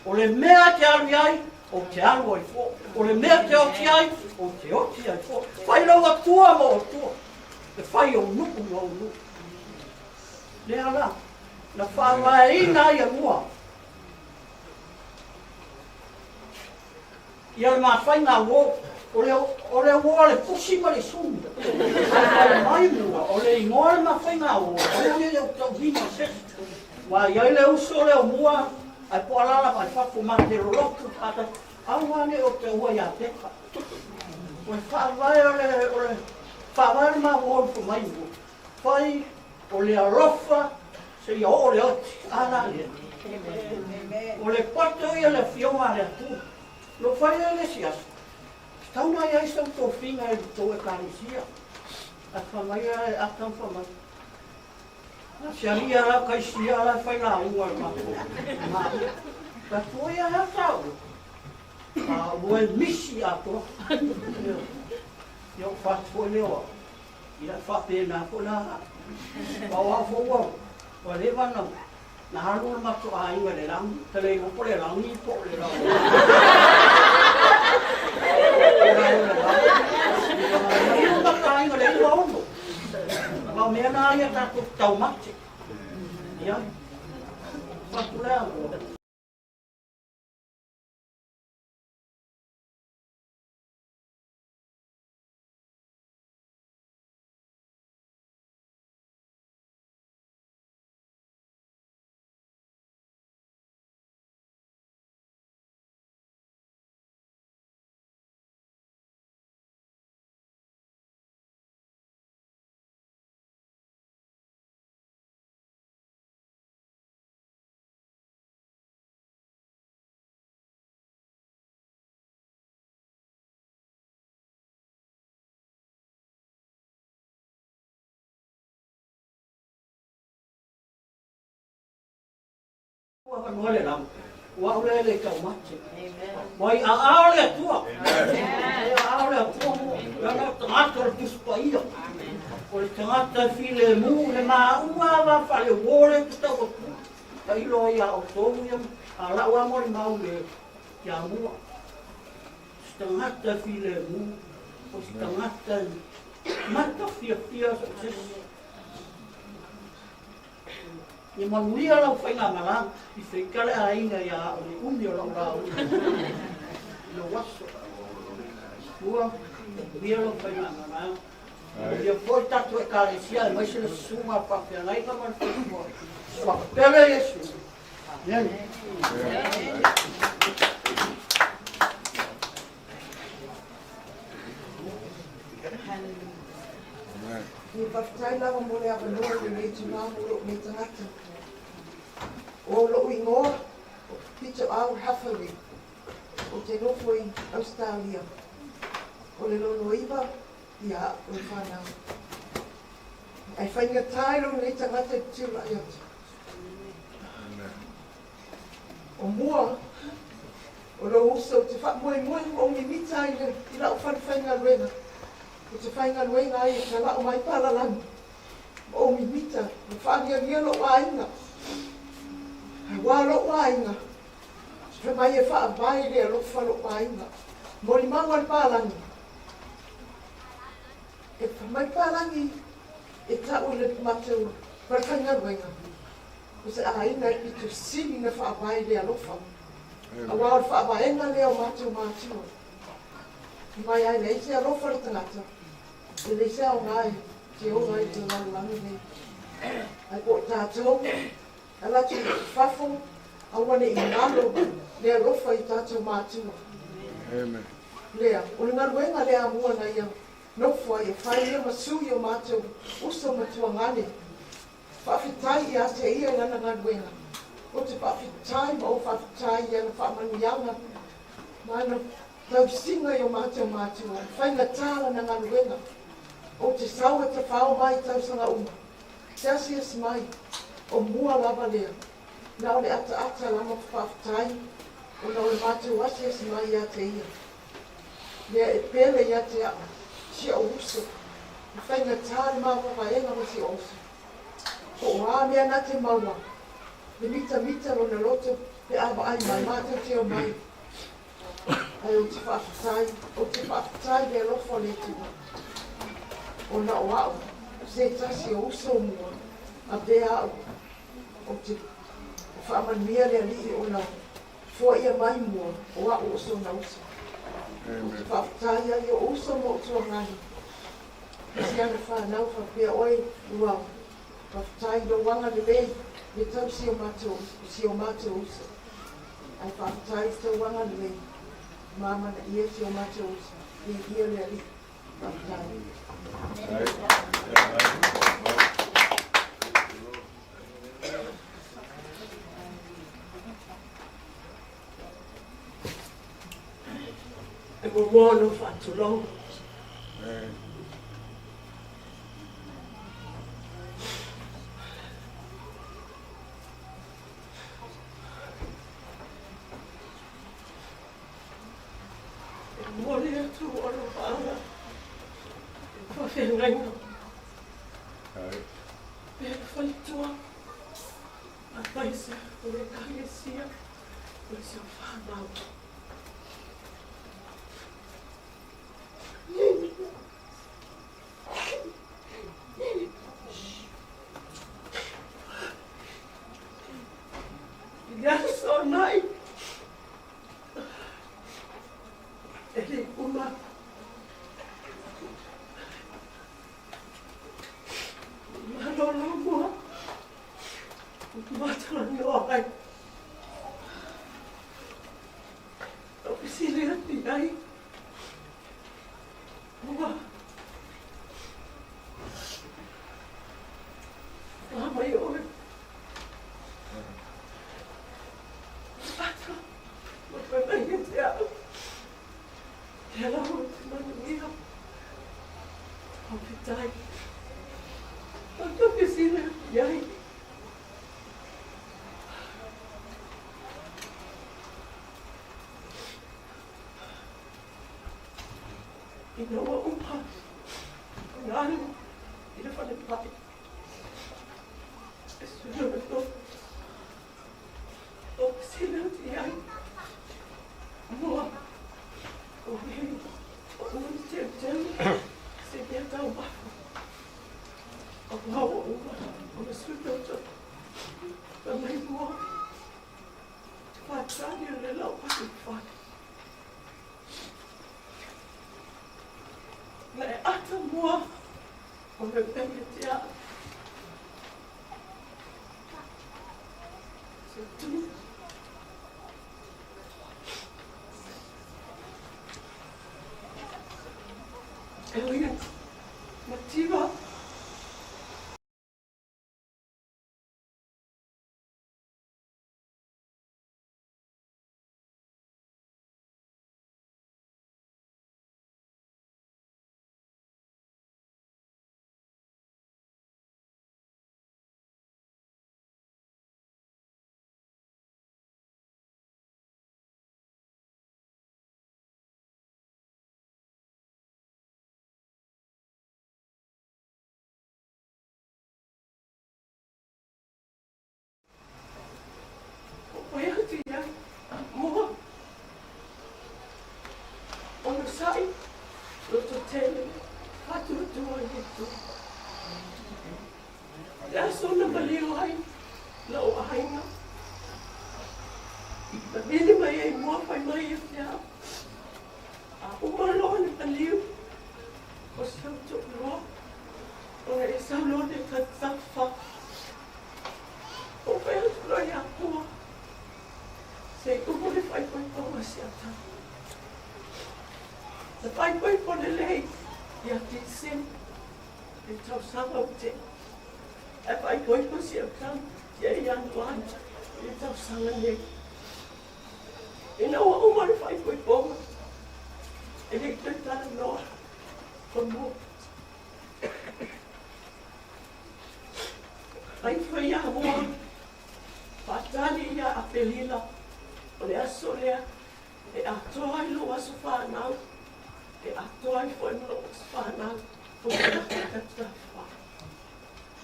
Speaker 11: O le mea te alu ai, o te alu ai fo. O le mea te oti ai, o te oti ai fo. Whai laua tua mo o tua. Le whai o nuku mo o nuku. Le ala. Na whawaina ia mua. Ia le mawhai ngā wō. O le wō le pusi ma le sunga. Ai mai mua. O le ingoa le mawhai ngā wō. O le au tau hina sesu. Wa iai le uso le o mua. Ai po alala mai whafu ma te roloku. Ata awane o te ua ia peka. O le whawai o le whawai le ma wō fu mai mua. Whai o le arofa. Se ia o le oti, ala ia. O le pato ia le fionga le atu. Lo whai le sias. Tauna ia isa tō whinga e tō e karisia. A whamai e atam whamai. Se alia la kaisia la whai la ua e mako. Ka tō ia hea tau. A ue misi ato. Ia whatoi leo. Ia whapena ko la. Pawa fōua. Wa le wana na halu ma to ai wa le ram tele ko po le ram ni po le ram ma kai wa le lo ma me na ia ta ko tau mate ia pa pula wa no le ram wa ule le ka mate wai a le tua a le tua na tamato tu spaia o le tamato file mu le ma ua va fa le wole tu ta ko ta ilo ia o to ia a la wa mo ma ule ya mu tamato file mu o tamato mata fia ni manuia la whainga mala i whaikale a inga ia o ni umi o lau rau no waso ua mia la whainga mala ia foi tatu e karesia e maise le sunga whapea nai ka man whaikua whapele Yesu amen
Speaker 7: Ni whaftai lawa mole a wanoa ni me tu ngā molo me tangata. O lo ingoa, pito au hawhari. o te nofo i Australia. O le lono iwa ia o whanau. Ai whainga tairo nei tangata tula i atu. O mua, o lo uso te wha moe o mi mita i lau whainga ruenga. O te whainga ruenga ai ka lau mai paralangi. O mi mita, o whaangia nia lo wainga. Ai wā lo wainga. He mai e wha vai rea lo wha lo wainga. Mori maua i paralangi. E wha mai paralangi e tau le matau whainga ruenga. O se aina i tu sini na wha vai rea lo wha. A wā o wha vaenga leo matau mātua. Mai ai nei te alofa le tangata. E le se au ngai, te o ngai te lalulangi nei. Ai po tātou, a latu whafo, a wane i ngalo, le alofa i tātou mātua.
Speaker 1: Amen.
Speaker 7: Lea, o le ngaruenga lea mua na ia, nofua i a whaia masui o mātou, uso matua ngane. Whawhitai i a te ia ngana ngaruenga. O te whawhitai ma o whawhitai i ana whamanianga. Mana, tau singa i o mātou mātua, whainga tāla na ngaruenga. O te saua te whao mai tau sanga uma. Te asias mai, o mua lava lea. Nā o le ata lama whawhitai, o nā o le mātou asias mai i a te ia. Lea e pele i a te a, si o uso. Whainga tāle mawa waenga ma si o uso. O wā mea nā te maua. Le mita lo na loto, pe awa ai mai mātou te o mai. Ai o te whawhitai le lofo le tua. O na o au, se tasi o uso mua, a te au, o te whamanmia le ali o na fua ia mai mua, o au uso na uso. O te whawhitai ai o uso mo tua ngani. Si ana whanau whapea oi uau, whawhitai do wanga le lei, le tau si o mātou uso. Ai whawhitai tau wanga le lei. Mama na ia si o mātou uso, i ia le ali, whawhitai. E mo mono whatulong. Mole atu ora pala. Whawhengainga. Pea whaitua. A taisa o le kahesia. O le seo whanau. Yes or night. Ele uma malolo mua matala no ai o pisilia ti ai mua mama yo patro o pai ai te amo. Hello, Manuel. Whawhitai. Whakake sina iai. I noa upa. Ngāru. I le whane pai. E suna me to. O sina iai. Mua. O hei, o ui te tēu, se mea tau mafu. O wau o ua, o me suna o tau. Ka mai mua, whātani o le lau paki whane. Na e ata mua, o me penge te a. Se tu, Elliot, Mativa,
Speaker 8: mai ai mua pai mai e fia. A umalo ni paliu. O sau tuk loa. O e sau loa ni tatsafa. O pēr loi a pua. Se kumuri fai pai paua si ata. Se fai pai pone lei. Ia ti sim. E tau sanga o te. E fai pai pa si ata. Ia ian wan. E tau sanga nei. E na ua umari fai pai paua. E nei te tana noa. Komo. Ai fai a mua. Patali ia a pelila. O le aso lea. E atoa i lo aso whanau. E atoa i fwoi lo aso whanau. O le kata wha.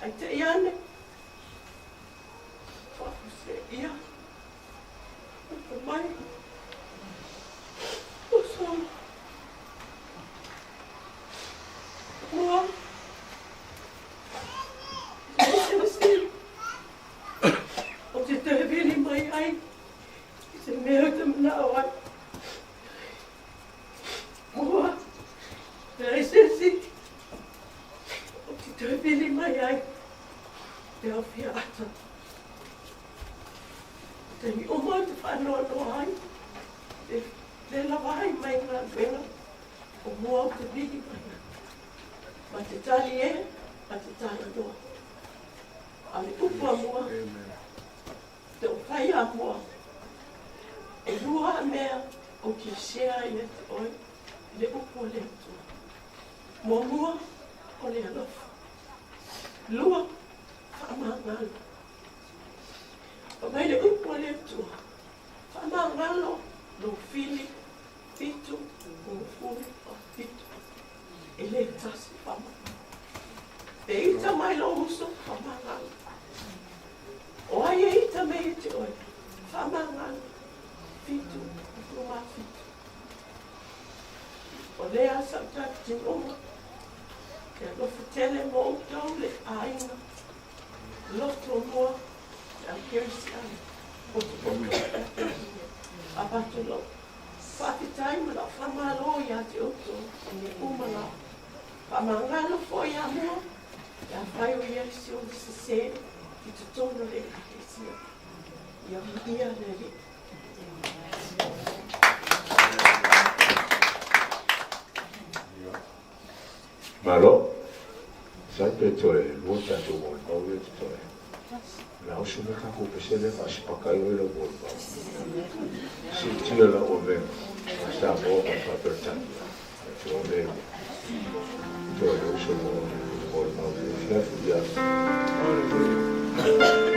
Speaker 8: Ai te iane. Whakuse ia. O mai. O so. Mua. O te tewili mai ai. Se mea te manao ai. Mua. Pere sesi. O te tewili mai ai. Te awhia ata. Te ni oma te whanau no ai. Te lawa ai mai ngā wena. O mua o te vili mai ngā. Ma te tali e, ma te tali noa. A le upua mua. Te o whai a mua. E lua mea o ki shea i te oi. Le upua le atua. Mua mua o le alofa. Lua whaamangalo. O mai le upua le atua. Whaamangalo no fili, fitu, ufuri o fitu. E le tasi whama. E ita mai lo uso whamangalo. O ai e ita me i te oi. Whamangalo. Fitu, ufuma fitu. O lea samtaki tinoma. Ke alofu tele mo o tau le aina. Loto moa. Ke alkerisi ai. O te poka. Abato lo. Whakitai ma la whamalo i a te oto. Ne umala. Whamangalo fo i a mua. Ia whai o ia si o se se. I te tono le kakesia. Ia ia le li.
Speaker 4: Malo, sai pe toe, lua tato o mau e te toe. Lau suna kako pesele masi pakai o ila o mau. Si tia la o me, sta mo a papertani. Te o me, toe o suna o mau e fiafu ia.
Speaker 2: Bye.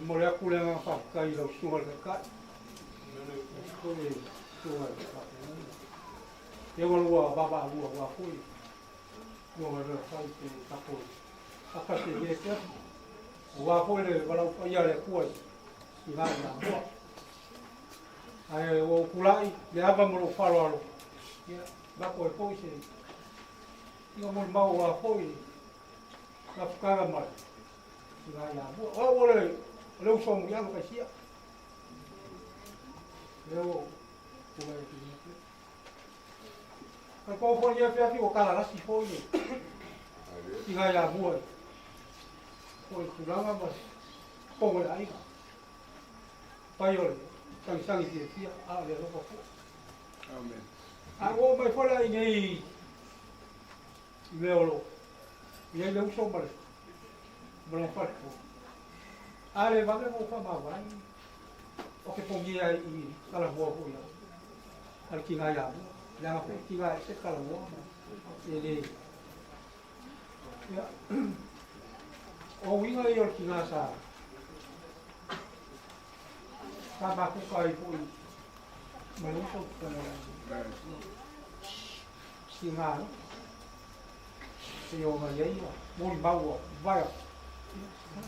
Speaker 11: mo le aku le nga whakakai lau sunga le kai. Ko le sunga le kai. E walua baba alua wa koi. Wa le kai te tako. Aka te ye te. Wa koi le walau ia le kuai. I nga ia mua. Ai o kulai le ava mo lo falo alo. Ia bako e koi se. Ia mo mau wa koi. La whakara mai. I nga ia mua. O le leu songu ia ka sia. Leo kuai te ia. Ka ko fo ia fia o kala rasi fo ia. I nga ia mua. Ko e kuranga mas. Ko le ai. Pai ole. Sangi te fia a le ropa fo. Amen. A o mai fora i nei. Leolo. Ia le uso mare. Mara fatto. Ale va mo fa ma vai. O che pomia i kala ho ho ia. Al ki nga ia. La nga ki nga se kala ho. Ele. Ya. O winga i o ki nga sa. Sama ku kai pun. Maluso kana. Singa. Se o nga ia. Mo bawo. Vai.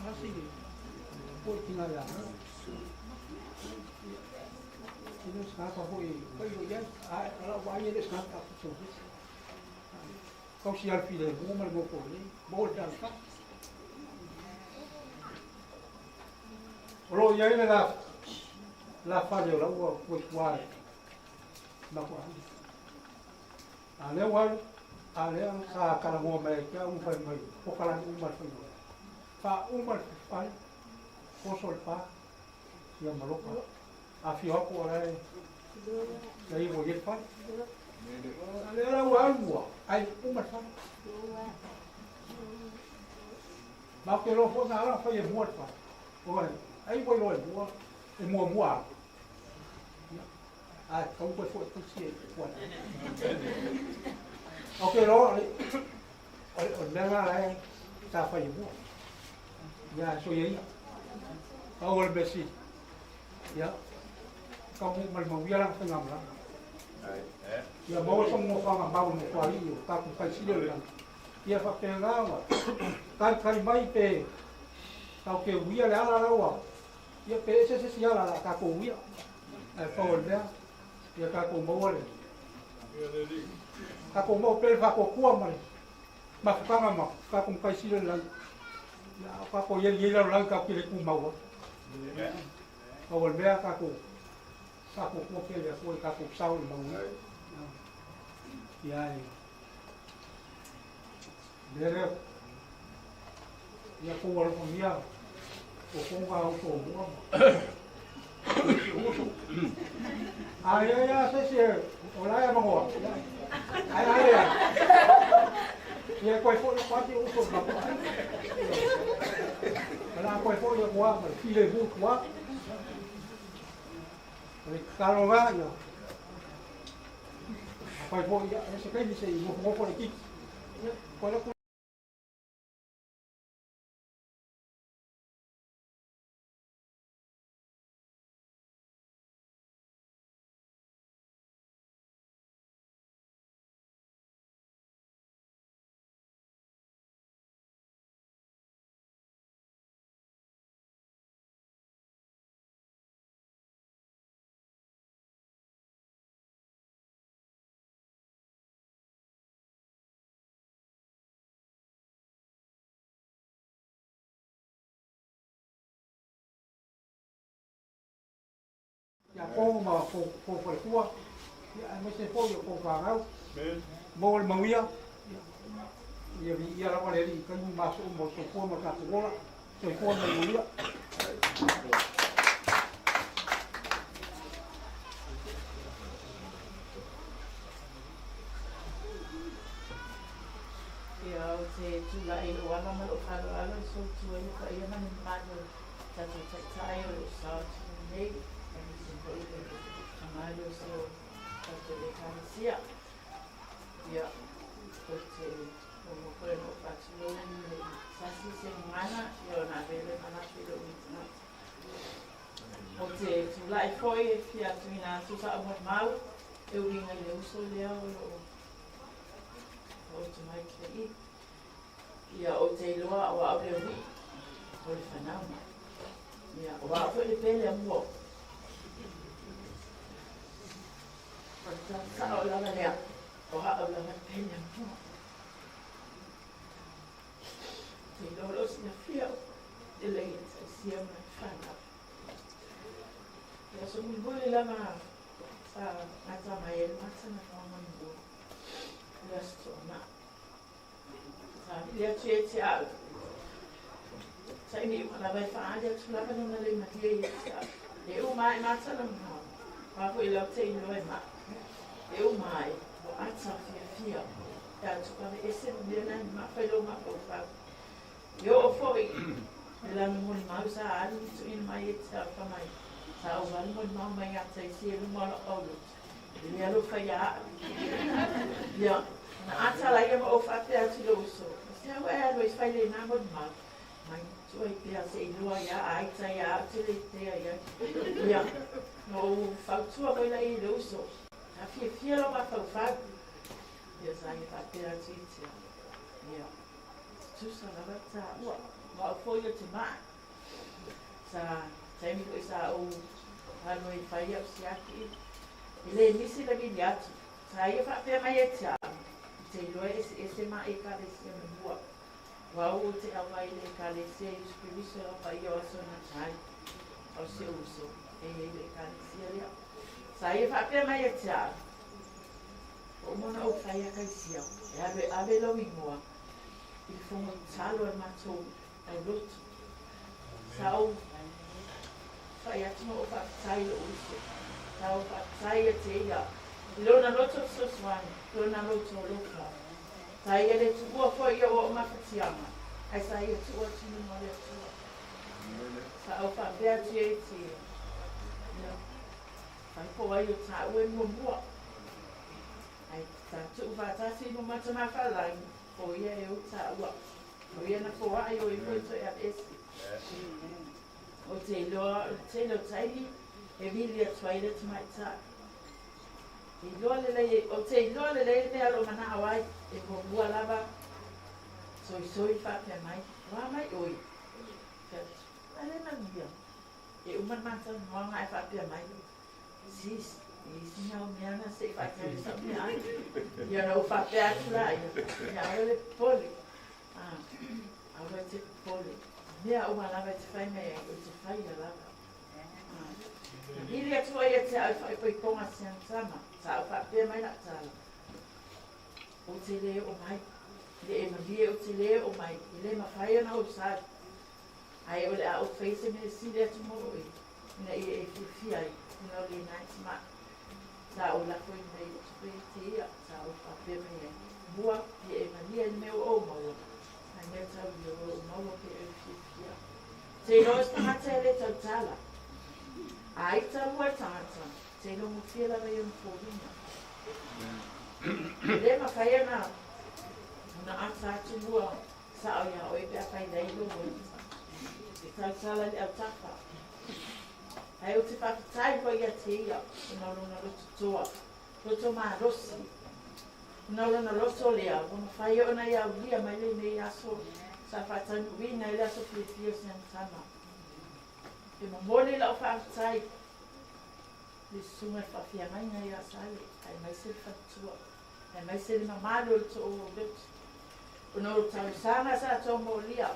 Speaker 11: Assim. Poi tinha lá. Se não escapa foi olhar, ela vai ele escapa para tudo. Como se al filho bom mas não foi, bom dança. Olo ia ele lá fazia lá o qual na qual. Ale sa kala mo mai ka fai mai, o kala fai. Fa fai. Posol pa, ia maloka. A fio ko rai. Dai mo ye fa. Ale la wa ai fa. Ma ke lo fo na la fa ye mo fa. O ai ko lo mo e mo. Ai ko fo si ko. Ok lo. O na la ta fa ye mo. Ya so ye. Awal besi, ya, kamu mau bilang tengah malam. Ya mau semua orang mau kuali, tak kasih dia lah. Ya pakai ngawa, kali mai pe, kau ke wia le ala lawa. Ya pe sesi ala kaku wia, kau dia, ya kaku mau le. Kaku mau pe kaku kuam le, mak kanga mak, kaku kasih dia lah. Ya kaku ye lah kau kiri kumau. Kau berbeza kaku kuat ya kau kaku saul bangun. Ya, dere, ya kau orang dia, kau kau semua. Ayah saya orang yang menguat. Ayah, ya kau pasti usul bapa. Kalau kau yang kuat, pilih buat kuat. Kalau enggak ya, kau ya sekarang bisa mau politik. Kalau ya kau perkuat, ya mesti kau ya kau faham. Mau ya, ya lah kalau ini kan masuk kau macam sekolah, kau mau ya.
Speaker 8: Ya, saya juga ini orang malu kalau so tu ini kau yang mana malu, jadi saya usah ni. Amalu so kata dekansia ya kata umur 40 sasi semana yo na vele mana pilo mitna Lai foi e fia tuina tu sa mo mau e uringa le uso le o tu mai ki ia o te loa o au le wi o le whanau ia o au le pele mo o ta sa o lava lea o au lava pele mo te lolo sina fia e le sia mai whanau ia so mi bule lama sa ngata mai e mata na whanau mo ia stona ia tue te au. Sai ni mana vai whaadia tu lava nuna le mahia i te au. E u mai mata na mhau. Wapo i lau te ino e ma. E u mai o ata fia fia. E atu kame ese mena ni ma whailo ma pau whau. I o foi. E lanu moni mau sa alu tu ina mai e te au whamai. Sa o wanu moni mau mai ata i si e lumala olu. Ia lo whaia. Ia. Na ata la ia o whate atu lo uso. Sia wea lo is whaile na mod ma. Mai tua i pia se inua ia aita ia atele tea ia. Ia. No whautua koe la i lo uso. Na fia fia lo ma whau whau. Ia sa i whate atu i tea. Ia. Tusa la wata ua. Ma o fo ia te maa. Sa taimi koe sa o hano i whaia o siaki. I le nisi la gini atu. Sa ia whapea mai e tea. Te loe ese ma e kalesia me bua. Wau te awai le kalesia i spirisa o pa i o aso na tai. O se uso. E le kalesia lea. Sa i whapea mai e tea. O mona o whaia kaisia. E abe lo i moa. I fonga talo e matou au lotu. Sa o whaia tino o whaptai lo uso. Sa o whaptai e te ia. Lona loto soswani, lona loto loka. Ta ia le tuua foi ia o mawhatianga. Ai sa ia tua tino mo le tua. Sa au whapea tu e te. Ai po ai o ta ue mua mua. Ai ta tu whatasi no matama whalai. O ia e o ta ua. O ia na po ai o i muito e a esi. O te loa, te lo taini. E milia tuaile tu mai ta. I loa lele, o te i loa lele mea lo mana awai, e ko mua lava, soi whapea mai, wā mai oi. Ale na mia. E uman mata noa ngai whapea mai. Sis, i sina o mea na se whapea i sa mea ai. Ia na o whapea atu la ia. Ia ole poli. Awa te poli. Mea uma lava te whai mea, o te whai a lava. Ili atua ia te au whai poi konga sian sama. Sa au whapea mai nak tala. O te le o mai. Le e malie o te le o mai. I le mawhai ana o sa. Ai o le a o whaise me si le atu moro i. Ina i e whiwhi ai. Ina o le naiti ma. Sa o lako i nei o tupe i te ia. Sa au whapea mai ai. Mua i e malie ni meo o maua. Ai mea tau i o maua pe e whiwhi ai. Te ino es tamata e le tau tala. Ai tamua tangata. Te no mutila rei un fōringa. Le mawhai ana. Una ata atu mua. Sa au ia oi pia whai nei lo moita. E tau tala le au taka. Ai o te whakitai koe ia te ia. Una rona roto toa. Roto maa rosi. Una rona roto lea. Una whai ona ia ulia mai le mei aso. Sa whatanu wina i le aso whiwhio sian tama. E mamole la o whakitai. Le sunga whawhia mai ngai a sale. Ai mai se whatua. Ai mai se lima malo to o letu. Ono o tau sanga sa tō mō lia.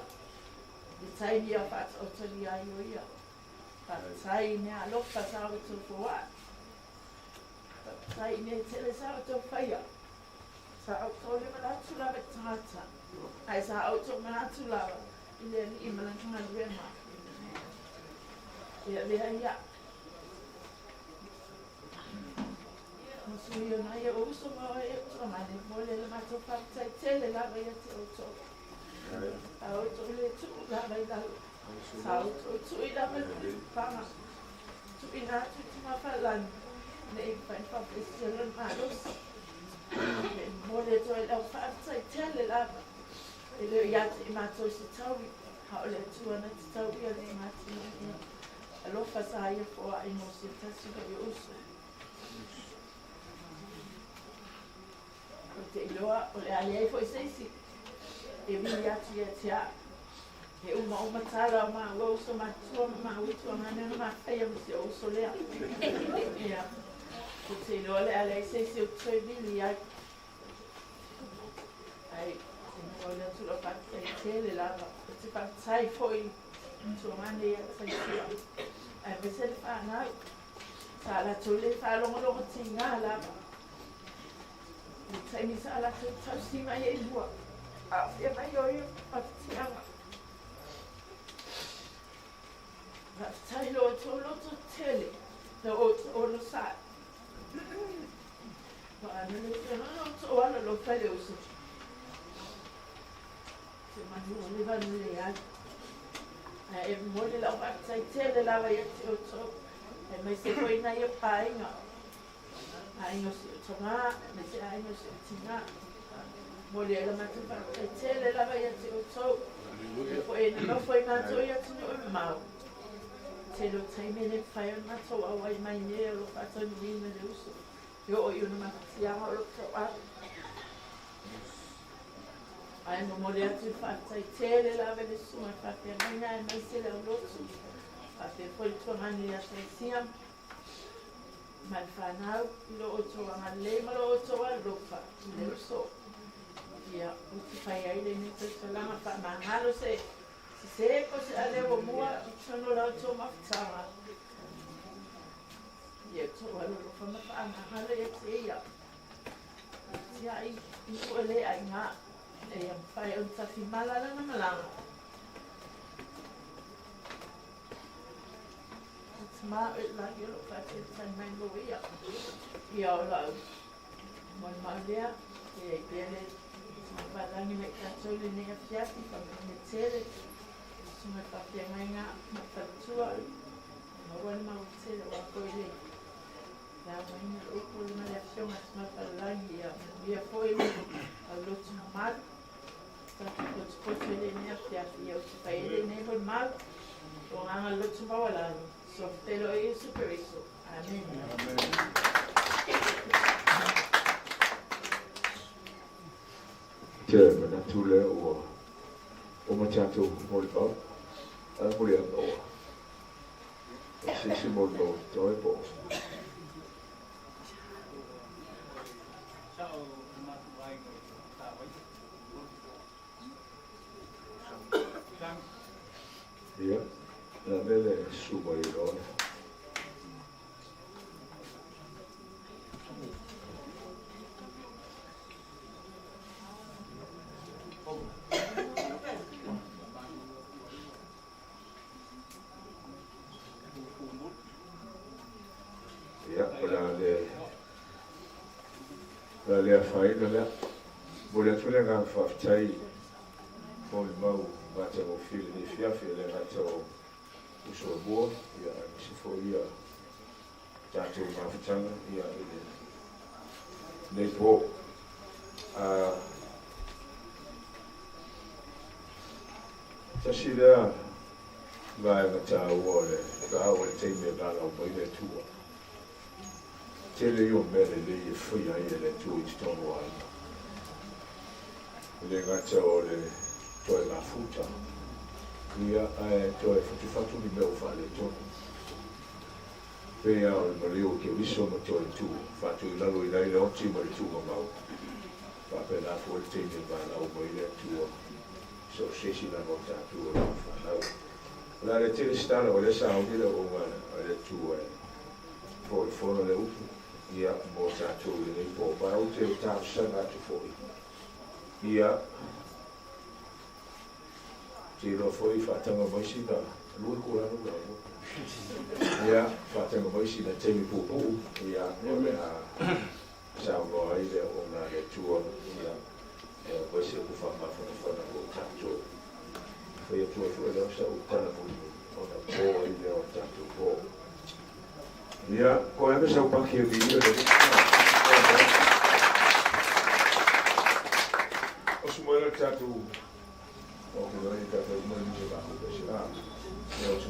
Speaker 8: Le taimi a what o tali ai o ia. Whatai mea alofa sa o tō whua. Whatai mea tele sa o tō whaia. Sa o tō le manatu lawa tangata. Ai sa o tō manatu lawa. Ile ni imalanga rema. Ia lea ia. Sui o nai o uso ma e o mane mo le mato whaktai tele la vai te o tō. A o tō le tū la vai la. Sa o tō i la vai whama. Tū i nā tū tū ma whalan. Ne i whain whapesi lan malos. Mo le tō i la whaktai tele la vai. E le iate i mato si tau. Ha o le tū ana ti tau i ale i mati. alofa sa ia fo ai no se tasi ka i uso. O te iloa, o le aliai fo i seisi. E vini atu ia te a. E uma tala o maa ua uso matua, maa utu a ngane na maa whaia misi o uso lea. Ia. O te iloa le aliai seisi o toi vili ai. Ai, o le atu lo pati ai tele lava. O te patai fo i tu ngane ia seisi a. Ai, vese le whanau. Sa la tole whalongo ti ngā lava. I taimi sa la tau si mai e lua. A whia mai oi a tianga. Ra tai lo to loto tele. Te o lo sa. Ma ane le te no to ana lo fele uso. Te manu o le vanu le ai. E mo le lau a tai tele lava ia te o to. E mai se koi na ia painga. Aingo se o tonga, me se aingo se o tinga. Mole ala matu pa e tele lava ia te o tau. E po e na foi mato ia tunu o mau. Te lo taime ne whai o mato a wai mai ne lo pato ni me le uso. Yo o iuna makatianga o lo tau a. Ai mo mole atu whatai tele lava le suma whapea maina e mai se le o lotu. Whapea foi tuangani a sai siam. Man whanau, i lo o toa ngā le, ma lo o toa ropa, i le uso. Ia, uti whai aile ni te talanga wha mahalo se ko se ale o mua, i tono lau tō mawhtanga. Ia, toa lo ropa ma wha mahalo e te ia. Ia, i ua le ai ngā, e am whai o tafi malala na malanga. Ma e la yo lo fa te tan mai lo ia. Ia o la. Mon malia e bene ma dani me ka tole ne afiati pa me tele. Suma pa te mai nga ma pa tua. Ma wan ma tele wa ko ile. La mai o ko le mala fiona ma pa la ia. Ia foi a lo tuma mal. Ta ko tele ne afiati ia o pa ile ne bon mal. O nga lo tuma wala. So te lo e super iso. Amen.
Speaker 4: Te mana tule o matato molpa. A mole no. Se molpa toi po. Yeah. La belle suba i lor. Ja, la le fai la. Volia tu le gan fa tai. Poi mau bate o fil di fiafi le rato. Uso boa, ia se foi ia tātou mawhitanga, ia nei po. Tasi rea vaenga tā ua le, ka awa le teime ngāla o mai le tua. Tele i o mele le i whia i le tua i te tono ai. Le ngata o le toi ngā futa. Ia e toi whatu ni meo whale tonu. Pea o le mareo ke wiso ma toi tu, whatu i lalo i nei le oti ma le tu ma mau. Whape nā fo le teime ngāla o mai le tua. So sesi na no tātua o whanau. La le tele stana o le saunila o mana, o le tua e. Po i whono le upu, ia mo tātua i nei po. Parau te tāu sanga atu fōi. Ia te roa foi whatanga maisi na lua kuranu na mo. Ia, whatanga maisi na teimi pupu. Ia, o mea sao roa ile o na le tua. Ia, maisi ku whamawhana o tātou. Whai atua fua leo sa o tana puni. O na pō ile o tātou pō. Ia, ko eme sao paki e vira le. O sumoela tātou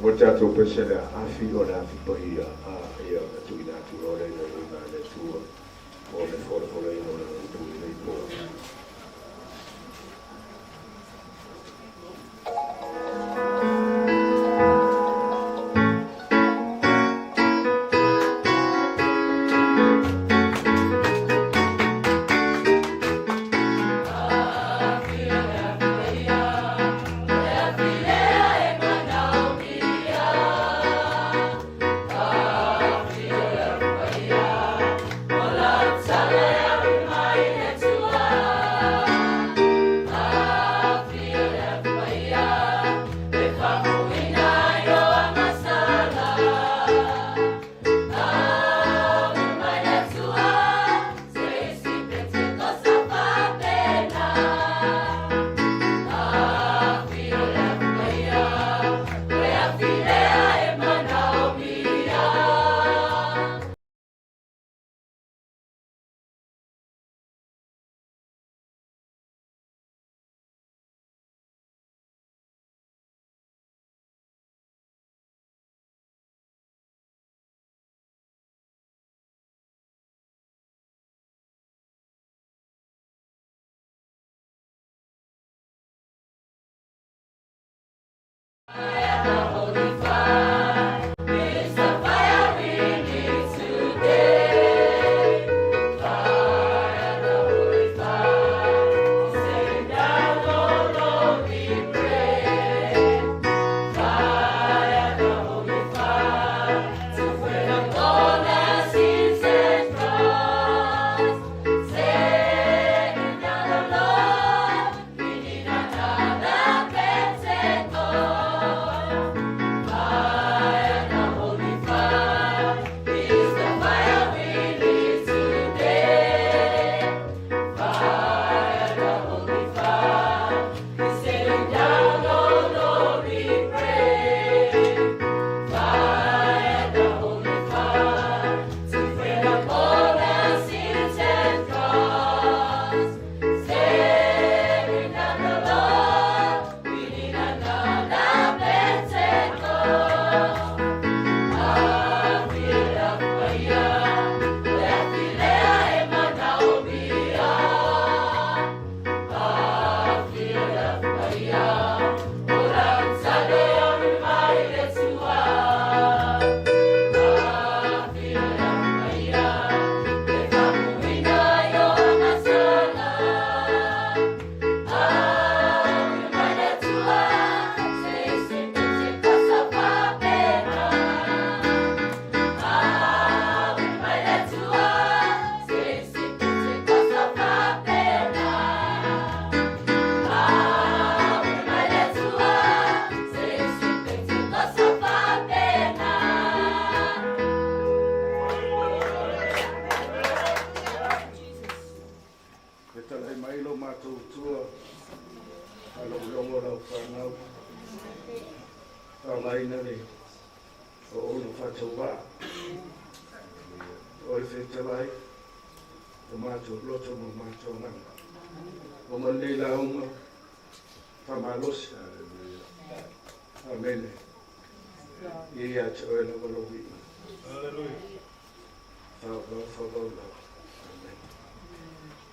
Speaker 4: Wata to pesela afi o la afi poia ia tu ina tu ore na le tu o le fora fora ina o tu le po.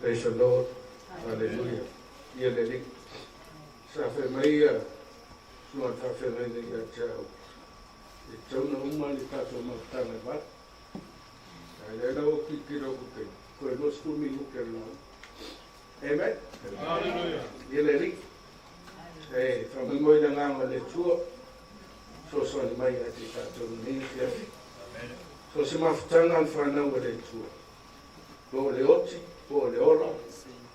Speaker 4: Praise the Lord. Hallelujah. Yelele. Safe Maria. Suat safe Maria chao. Itona umani kaso matana bat. Ayana o kikiro kuke. Ko no skumi kuke lao. Amen. Hallelujah. Yelele. Eh, from mo ina ngama le tuo. So ni mai ati kaso ni ya. So se mafutanga mfana ngole tuo. Ko le oti o le ora,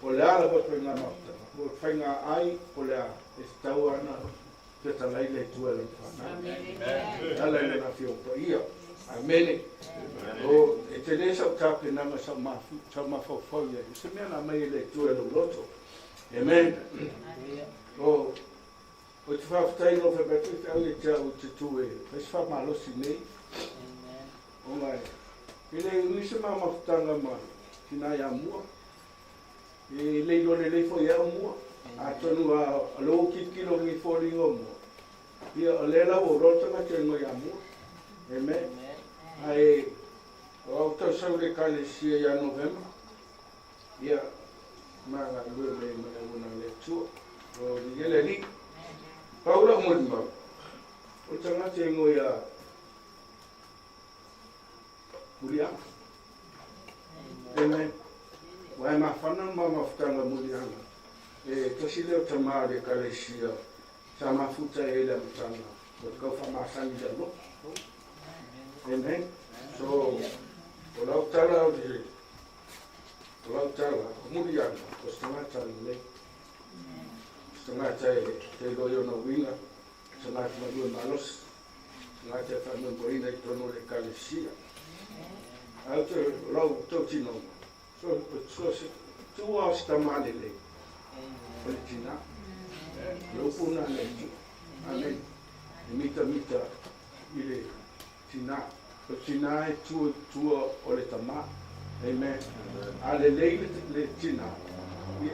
Speaker 4: o le ala ko nga mafta, o whainga ai, o le a, e tau ana, te talai le tua le whana. Amen. Ala le na fio pa ia. Amen. O, e te le sau tāpe nanga sa mawhauwhauia, i se mea na mai le tua le loto. Amen. O te whawhtai no whapatu, te au e tau te tue, e se whamalosi nei. O ngai, e le unise mawhutanga mai. Tina ya mua, e leilo le leifo ia mua,
Speaker 5: atonu a lo kilo ngi foli ngomo ia lela o rota ma te ngoi amu amen ai o to saure kale sia ya novembra ia maga lue me una le tu o yele ni paula mo o tanga te ngoi a mulia amen wai ma fana ma ftanga mulia e tosile o tamare kalesia sama futa ele mtanga ko fa ma sani da no amen so ola utala mulia ko stanga tale stanga te lo yo no winga stanga ma do malos stanga te fa no boina tono le kalesia auto lo totino so tu sta male le politina lo puna le amen mita ile tina e tu o le tama amen ale le tina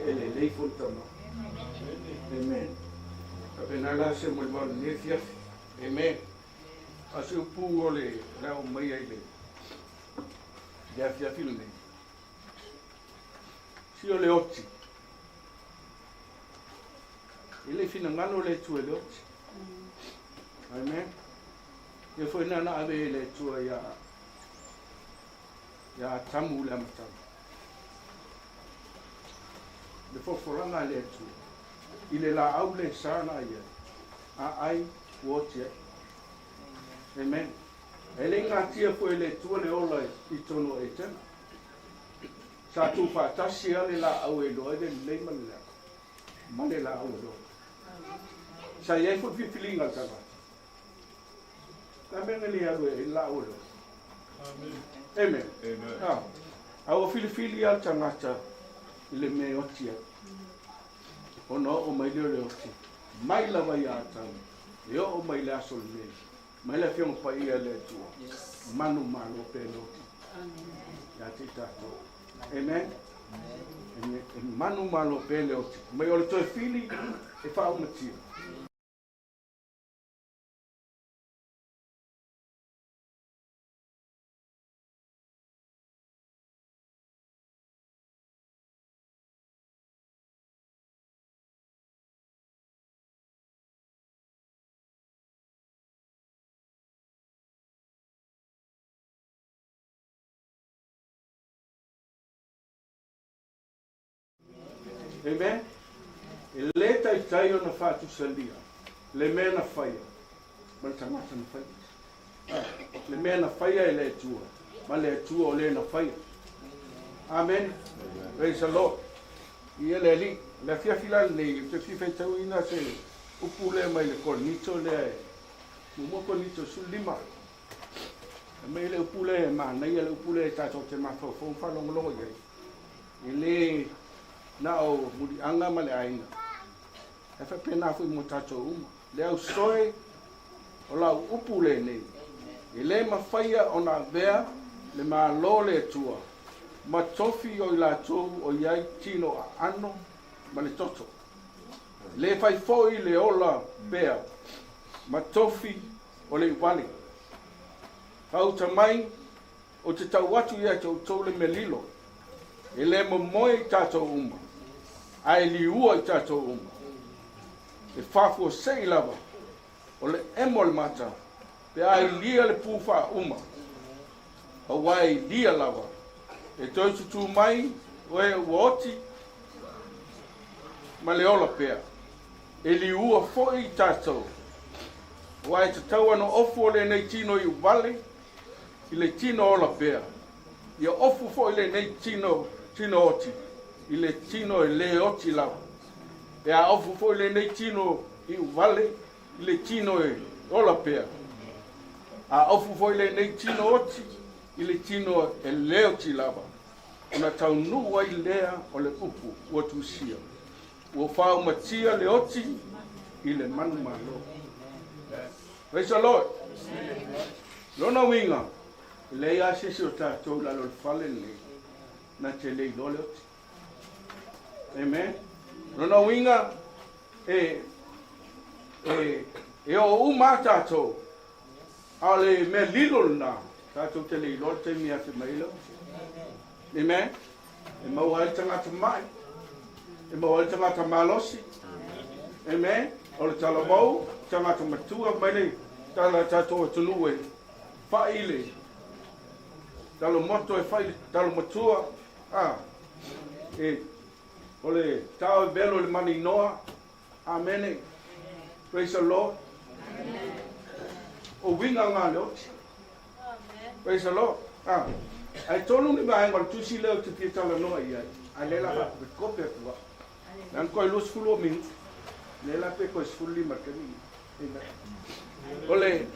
Speaker 5: ele le fo tama amen apena la se mo va ne fia amen asu pu ole la o mai ile ya fia filme si o le oti ele fina ngano le tu le oti amen e foi na ave le tu ya tamu le matam le foranga le tu ile la aule sana ia ai woti amen ele ngatia foi le tu le ola I tono etena sa tu fa tasia le la au e do e le male la au do sa ye fu filinga tava também ele alu e la au do amen ah au fili al tangata le me otia ono o mai le oti mai la vai ata yo o mai la sol me mai la fiong pa ia le tu manu malo pelo ya tita amen manu malo pele o mai o to fili e fa o mati amen le tai ona fatu salia le mena faia mal tamata na faia le mena faia le tua ma le tua o le na faia amen praise the Lord ia le li la fia fila le te fi fe tau ina se upule mai le konito le mo konito su lima mai le upule ma na ia le upule ta to te ma fo fa longo ye ile na o muri anga male ainga e fa pena fu mo tato uma le au soe o la upule nei ile ma faia ona vea le ma lole tua ma tofi o la tu o yai tino ano ma le toto le fai foi le ola bea ma tofi o le vale au tamai o te tau watu ia tau le melilo ele mo moi tato uma ai li ua tato uma e fafu sei lava o le emol mata pe ai lia le pufa uma o wai lia lava e toi tu mai o woti ma le ola pea e li ua foi tato wai te tau ano ofu le nei tino I vale I le tino ola pea ia ofu foi le nei tino oti I le tino e le oti la e a ofu foi le nei tino I vale I le tino e ola pea a ofu foi le nei tino oti I le tino e le oti lava ona tau nu wai lea o le upu ua tusia ua whao matia le oti I le manu malo praise the Lord lona winga le ia sisi o tātou lalo le whale nei na te lei lole oti amen
Speaker 12: Nona winga e o umata to ale me lilo na tato te lilo te mia te mailo. Amen. E mawal tangata mai. E mawal tangata malosi. Amen. O le talabou tangata matua mai nei tala tato tunu e faile. Talo moto e faile talo matua. E ole tau belo le mani noa. Amen. Praise the Lord. O winga ngā leo. Praise the Lord. Ai tonu ni mai ngal tusi leo te pia tala noa ia. Ai lela ha pe kope tua. Nan koe los fulo min. Lela pe koe sfuli markani. Ole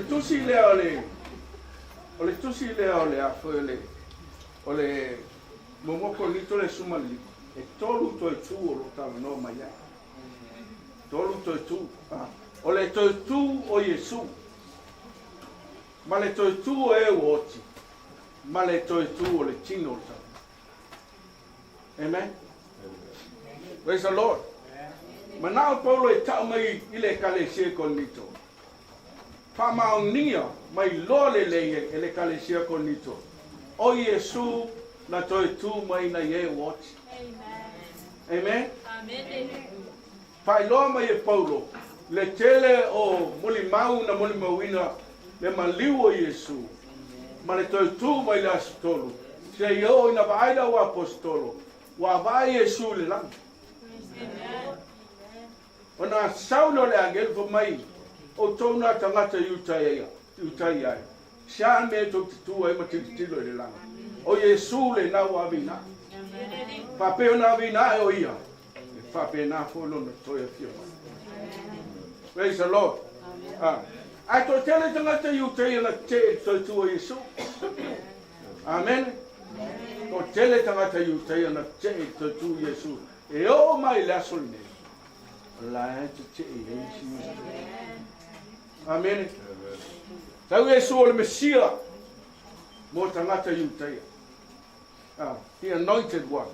Speaker 12: tusi leo le. Ole tusi leo le a foi le. Ole momoko lito le sumali. E tolu to e tu o lo tala noa mai ia. Tolu to e tu. O le toi tu o Yesu. Ma le toi tu o e uoti. Ma le toi tu o le tino o ta. Amen. Praise the Lord. Ma nao Paulo e tau mai i le kalesia kon nito. Pa maonia mai lo le leie e le kalesia kon nito. O Yesu na toi tu mai na ye uoti. Amen. Amen. Pa ilo mai e Paulo. Le tele o moli mau na moli mauina le maliu o Yesu. Ma le toi tu mai le apostolo. Se yo ina vaida o apostolo. Wa vai Yesu le lang. Ona saulo le angel fo mai. O tona tangata yutaya. Yutaya. Sha me to tu ai matitilo le lang. O Yesu le na wa vina. Pa pe ona vina o ia. Fa pe na fo lo no toya fio. Praise the Lord. Ai to tele tangata yutaya na te to tu o Yesu. Amen. To tele tangata yutaya na te to tu Yesu. E o mai la solne. La te Yesu. Amen. Tau Yesu o le Mesia. Mo tangata yutaya. The anointed one.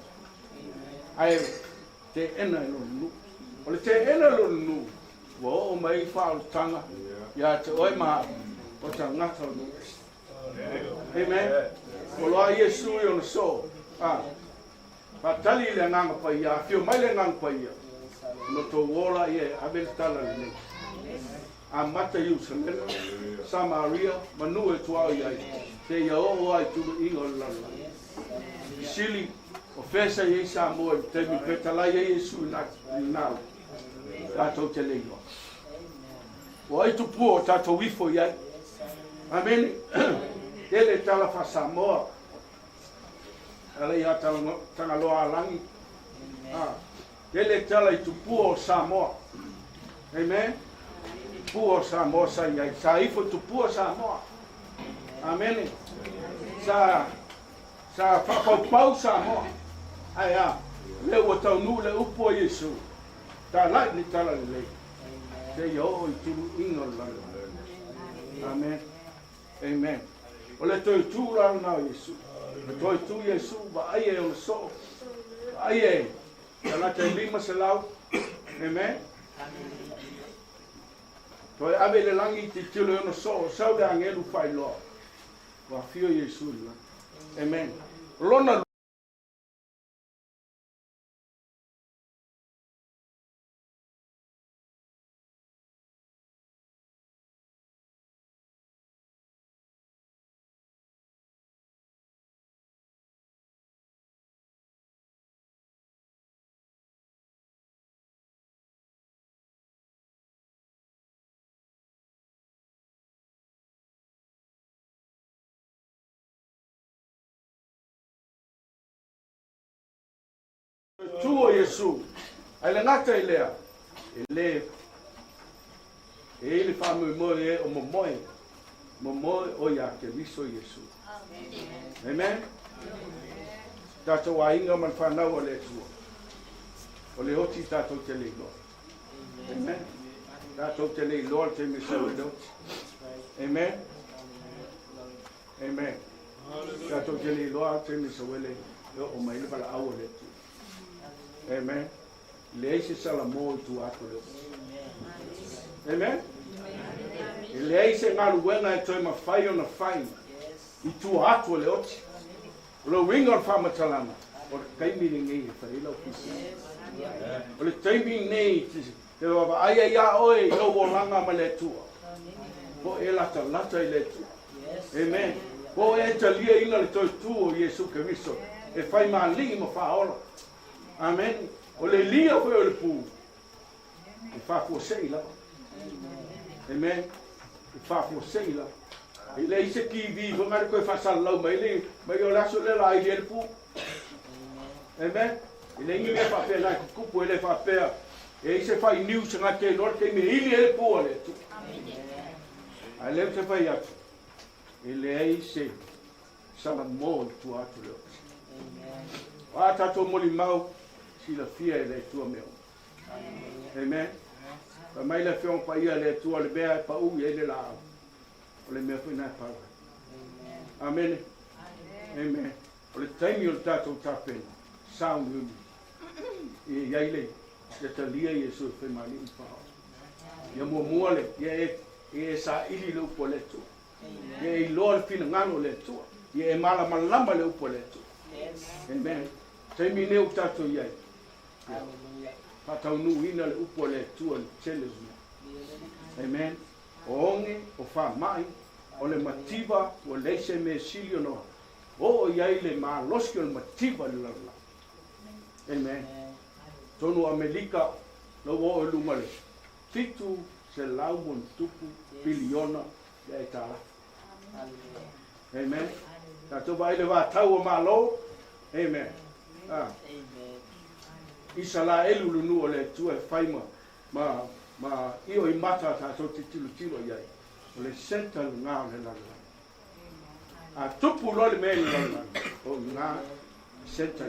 Speaker 12: Ai te ena lo nu. O le te ena lo nu. Wo mai fa tanga ya te oi ma o tanga ta no. Amen. O lo Yesu yo no so. Pa tali le nganga pa ya fio mai le nganga pa ya. No to wola ye abel tala le. A mata yu Samaria manu e tua ya. Te ya o ai tu ingo la. Sili o fesa ye sa mo te mi petala ye Yesu na. Tato te leo. O ai tu puo tato wifo iai. Amen. Ele tala fa Samoa. Ala ia tanga loa langi. Ele tala i tu puo Samoa. Amen. Puo Samoa sa iai. Sa ifo tu puo Samoa. Amen. Sa pau Samoa. Ai leo tau nu le upo Yesu. Ta lai ni tala le. Te yo i tu ingo la. Amen. Amen. Ole toi tu la na Yesu. Toi tu Yesu ba ai e o so. Ai e. Tala te lima se lau. Amen. Toi ave le langi te tilo no so. Sau de angelu fai lo. Wa fio Yesu la. Amen. Lona tu o Yesu. Ai le ngata i lea. E le wha mo e o momoe. Momoe o ia ke miso Yesu. Amen. Tato wa inga man whanau o le tua. O le hoti tato te le loa. Amen. Tato te le loa te miso e do. Amen. Amen. Tato te le loa te miso e le o mai le pala au o le tua. Amen. Le se sala mo tu atu le. Amen. Le se ngalu wenga e toi ma fai ona fai. I tu atu le oti. Lo winga o fama talama. O kaimi ni ngai e fai lau kisi. O le taimi nei te wawa aia ia oe i o langa ma le tua. Po e lata i le tua. Amen. Po e talia ina le toi tu o Yesu Keriso. E fai ma lingi ma fa ola. Amen. O le lia koe o le pū. E whāfuasei la. Amen. E whāfuasei la. E le ise ki vi, whangare koe whasala lau mai le, mai o laso le la i le pū. Amen. E le ingi mea whapea nai kukupu e le whapea. E ise whai niu se ngate lor ke me ili e le pū o le tu. A leo te whai atu. E le ise sala mō tu atu leo. Wa tato moli mau. La fia e le tua meo. Amen. Pa mai le fiong pa ia le tua le bea pa u e le la. O le mea fina pa. Amen. Amen. O le taimi o le tatou tapena. Sound umi. E iai le. Le talia Yesu e whaimani i pao. Ia mua le. Ia e sa ili le upo le tua. Ia e loa le fina ngano le tua. Ia e malama le upo le tua. Amen. Taimi neu tatou iai. Patau nu ina le upo le tua le tele. Amen. O onge, o wha mai, o le mativa, o leise me silio no. O iai le maa loski o le mativa le lala. Amen. Tonu Amerika, lo o e lumare. Titu se lau mon tupu biliona le etala. Amen. Tato vai le va tau o malo. Amen. Isa la elu nu o le tua faima ma io i mata ta so tilo iai o le senta nga le la a tupu lo le me la o nga senta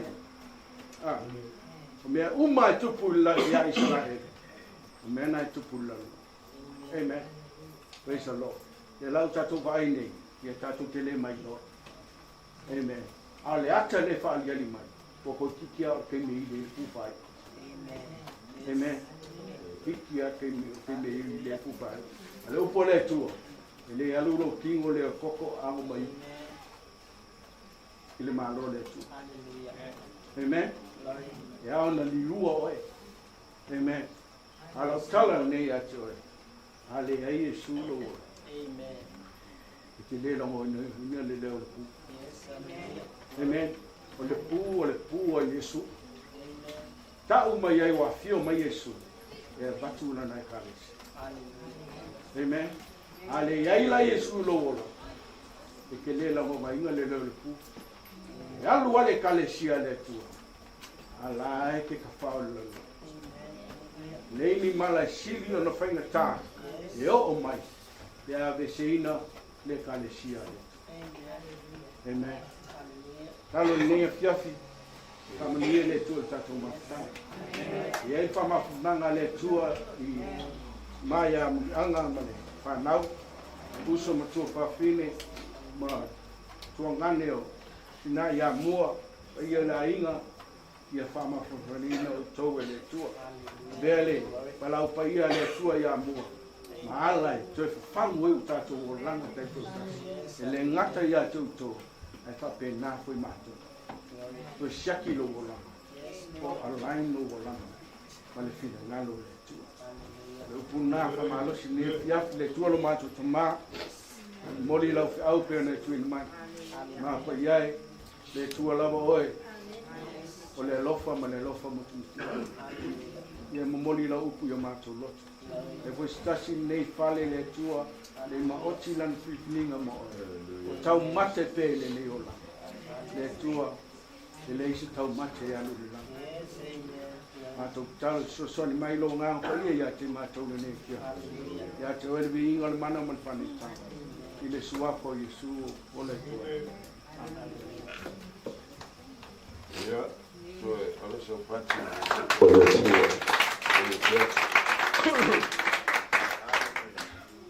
Speaker 12: o me uma tupu la ia isa la e o me na tupu la amen praise the Lord e la ta tu vai nei e ta tu tele mai lo amen ale ata le fa ali mai poko kikia ke me ile pupai. Amen. Kikia ke me ile pupai. Ale upo le tu. Ele alulo kingo le koko amo mai. Ile malo le tu. Amen. Ya ona liua oi. Amen. Ala tala ne ya joy. Ale ai Yesu lo. Amen. Ile lo mo ne le le pu. Amen. O le pū o Yesu. Tau mai ai wa fio mai Yesu. E batu na nai kalesi. Amen. Ale ai la Yesu lo wolo. E ke le la mo mai ngale le pū. E alu ale kalesi ale tu. Ala e ke ka fao le. Le ni mala sili no faina ta. E o mai. E ave seina le kalesi ale. Amen. Kalau ni fiafi, kama ni le tu tato mafta. Ia fa mafanga le tua i maya anga mane. Fa nau uso matu fa fine ma tua nganeo ina ya mua ia la inga ia fa mafanga o to le tua. Bele palau pa ia le tua ya mua. Ma ala tu fa mo tato o langa tato. Ele ngata ia tu. Ai fa pena foi mato. To shaki lo vola. O alain lo vola. Vale fina na lo tu. Le puna fa malo sini ya le tu lo mato tama. Moli lo au pe na tu in mai. Ma pa yai le tu la oi. O le lofa ma le lofa mo tu. Ia moli lo upu yo mato lot. E foi stasi nei fale le tua le ma oti lan fifninga mo. O tau mate pe le le ola. Le tua le isi tau mate ya lu la. Ma to tau so ni mai lo nga ko ia te ma tau le kia. Ya te o vi ngol mana man pani ta. Ile suwa ko Yesu o le tua.
Speaker 4: Ya, so ala so pati. O le tua.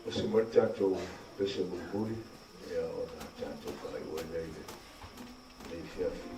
Speaker 4: Ese muchacho pese bulbuli e ora tanto para igual le fiafi.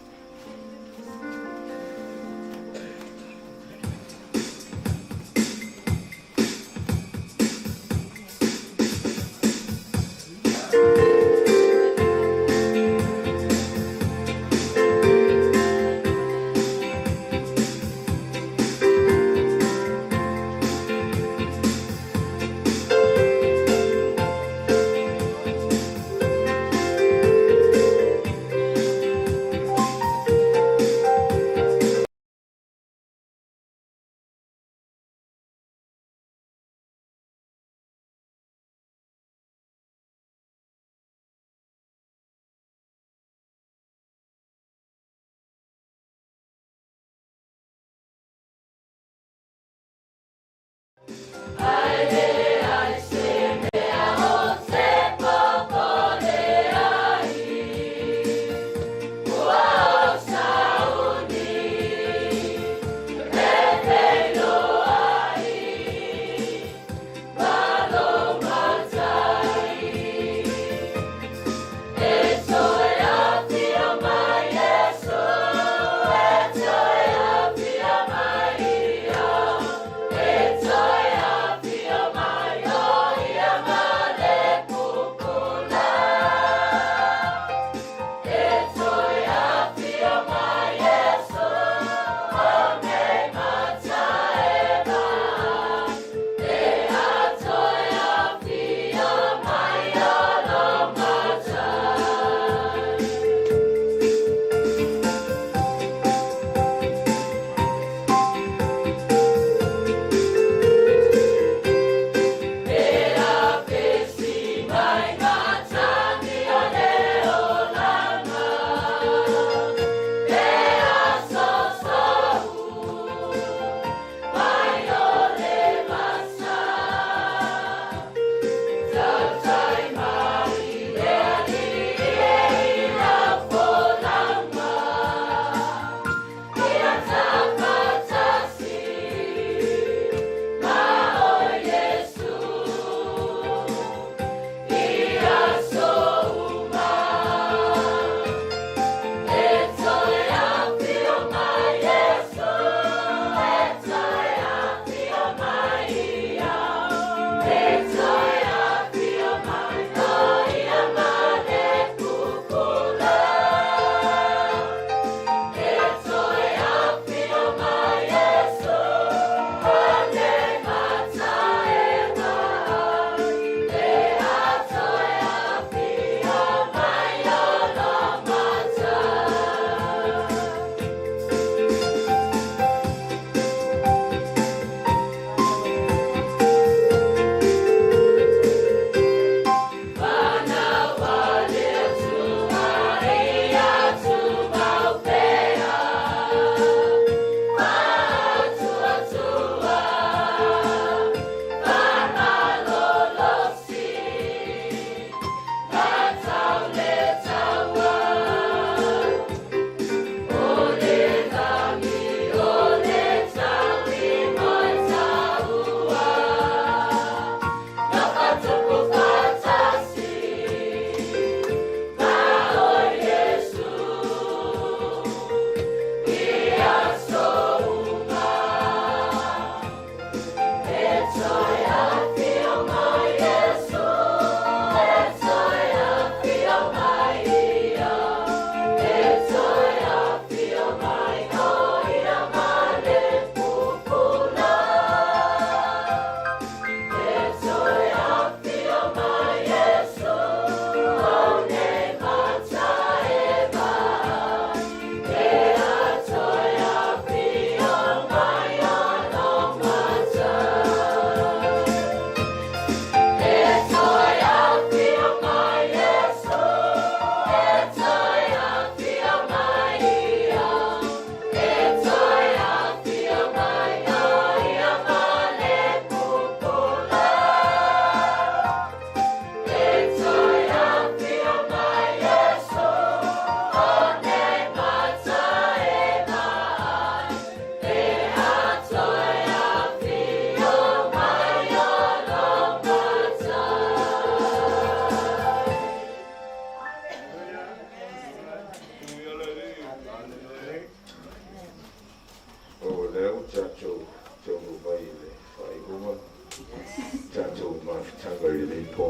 Speaker 4: Tātou mawhitanga I nei pō.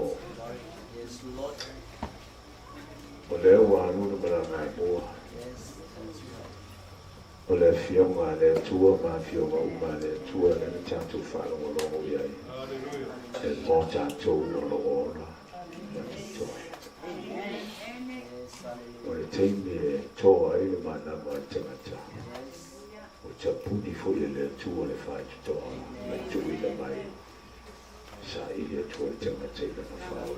Speaker 4: O leo wānuna mana ngai moa. O le fionga le tua ma fionga uma le tua le tātou whanonga longo iai. E mō tātou no ora. O le teimi e toa e le mana mai tangata. O ta puni fo le tua le whai toa. Me tui le mai. Sa I le tua tangata I le mawhao.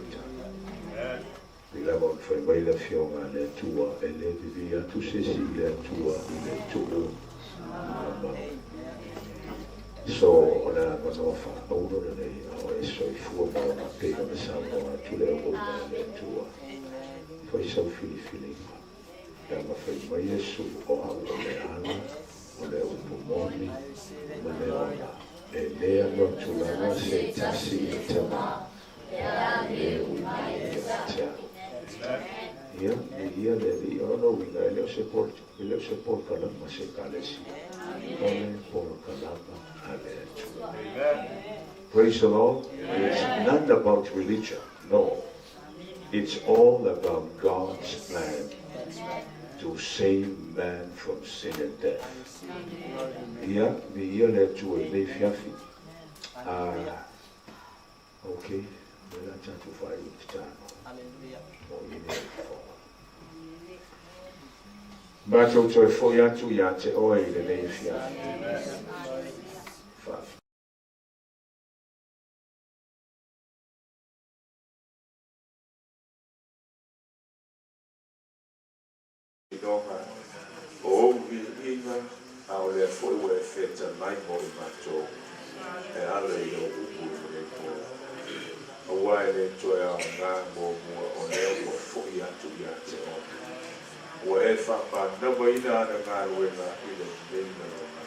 Speaker 4: I la mon fai mai la fionga le tua e le vivia tu sesi le tua I le tua. So ona manofa ouro nei o e so I fua mau ma pega me sa moa tu le o le tua. Fai sau fili. E ma fai mai e su o au o le ana, o le upu moni, ma le ona. E lea no tu langa se tasi I te ma. E ui mai e tea. Ia le li ono winga e leo se por kalama se kalesi. Ole por kalama ale tu. Praise the Lord. It's not about religion, no. It's all about God's plan to save man from sin and death. Ia, mi ia le tu e le fiafi. Okay, me la tatu fai utano. O ine fo. Mātou toi foi atu ia te oe I le nei fiafi. Fafi. Inoha, o inga, a o le foi ue feta mai mo I mātou. E ale I o upu le po. A wai le toi a ngā mo mua o leo o foi atu ia te oe. Ua e whapa nama ina ana ngā ruenga I le neina o ngā.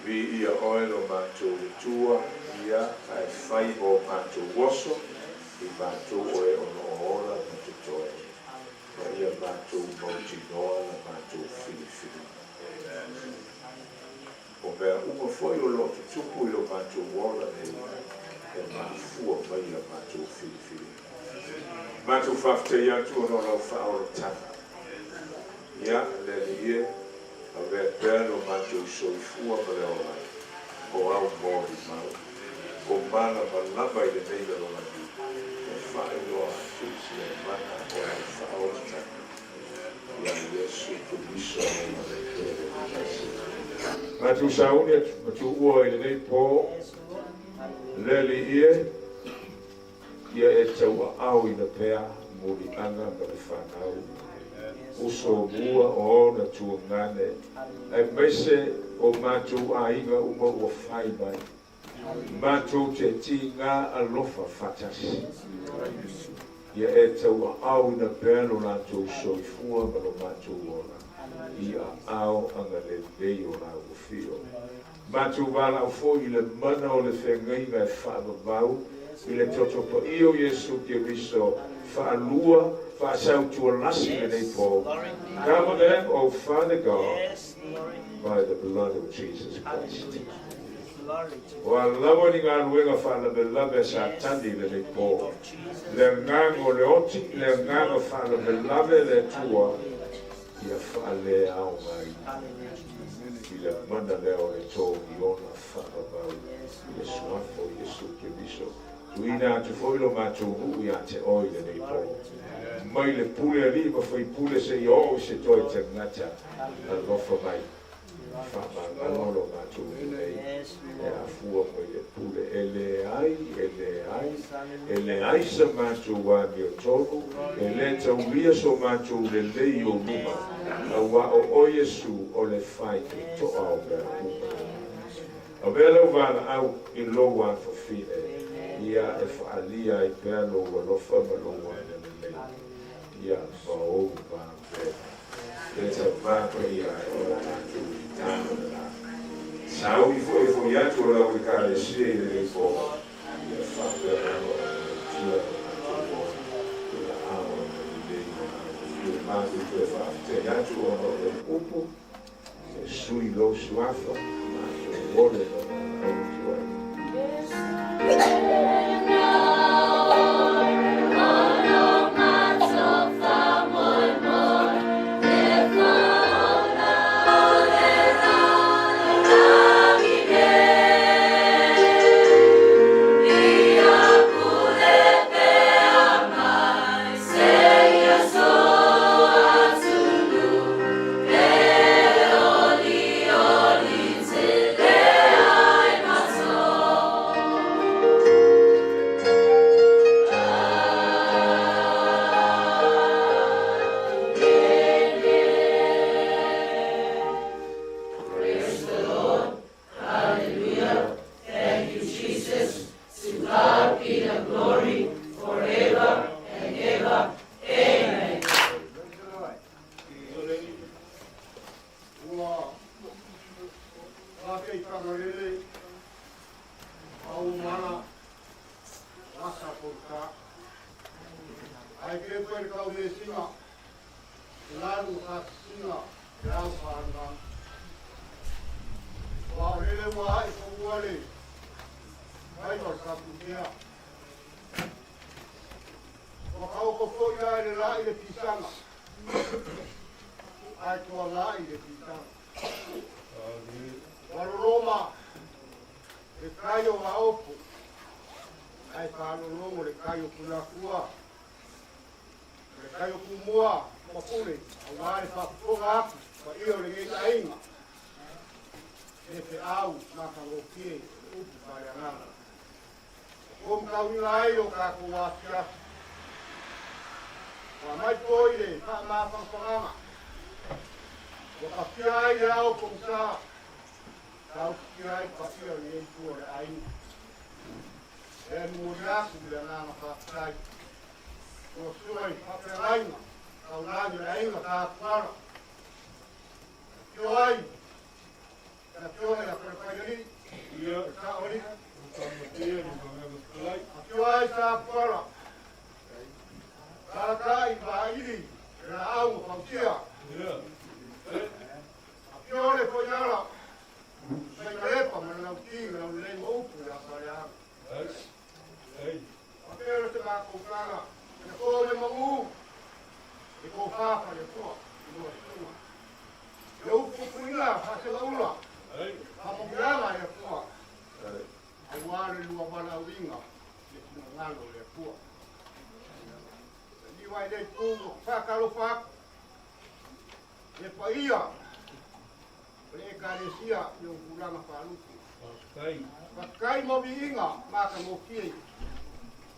Speaker 4: Vi ia oe no mātou tua, ia ai whai o mātou woso, I mātou oe o no ora mātou toe. Wa ia mātou mauti noa na mātou fili. O mea uma foi o lo tupu I lo mātou wala e mafua mai a mātou fili. Mātou whafte ia tu no lau whaoro tana. Ia le ie a vea pēno mātou soifua ma le orai. O au mōri mau. O mana malama I le neina lo mani. E whae loa atu si e mana o au whaoro tana. Ia Yesu tu miso ma le kere kasi. Mātou saune mātou ua I le nei pō. Le li ie. Ia e taua au I na pēa mōri anga ma le whanau. Uso mua o na tua ngane. E meise o mātou ainga uma ua whai mai. Mātou te ti ngā alofa whatasi. Ia e taua au I na pēno nātou soifua ma no mātou ona. Ia au anga le lei o nā ufio. Mātou wala au fo I le mana o le whengai ngai whaamavau. I le totopa I o Yesu Kiriso whaalua Fasau to a lassie in a fall. Cover them, O Father God, by the blood of Jesus Christ. While loving our wing of Father, beloved, Satani, the Paul. Le ngango leoti, le ngango Father, beloved, le tua, ia fale au mai. Il manda leo le to, iona Father, il suafo, Yesu Kiriso. Tuina tu foilo matu ia te oile nei po. Mai le pule ali ma foi pule se o se toi te ngata al lofa mai. Fa ma lolo matu nei. E a fua mai le pule ele ai sa matu wa mi tolu e le tau lia so matu le lei o luma. A wa o Yesu o le fai to au be. A vela va au in lo wa for fine. Ia e whaalia I pēno ua lofa ma loa e le. Ia whao ma pēna. E te māpa ia e ora atu I tāna na. Sau I fo atu o lau I kāre se I le fo. Ia whapea ora tua atu o. Ia awa I le I le mātu te whafte atu o le upu. E sui lo suafa. Mātu o le o tua.
Speaker 5: Koe kau me singa. Lalu ka singa. Rau whanga. Wa rele wa i ko wale. Mai wa ka putea. Wa kau ko fo ia le la i le pisanga. Ai ko la i le pisanga. Wa Roma. E kaio wa opo. Ai palo longo le kaio kula kua. Le kaio kumua. Mapule. Awari pa kukonga aku. Pa iyo le ngei ainga. E te au. Maka ngokie. Upu kare anganga. Kom kau ila ai o kako wa kia. Wa mai poile. Ka maa pangpanganga. Wa ka kia ai le au kongsa. Kau kia ai pa iyo le ngei kua le ainga. E muriaku le nganga whakatai. O suai whakelainga. Kau nani le ainga tākuara. Kio ai. Ka kio ai a kare ia ka ori. Kio ai tākuara. Tātai vairi. Ra au whautia. Kio le koiara. Sai karepa mana nau tinga nau lei upu ya kare hanga. Pero te va con cara, le come mamu, e con papa le tua, no tua. Eu pupunga, faça la ula. A mongala le tua. E guarda lua bana winga, le ngalo le tua. Ni vai de tu, fa calo fa. Le paia. Le carecia, eu pulava para luto. Pakai mo winga, maka mo ki.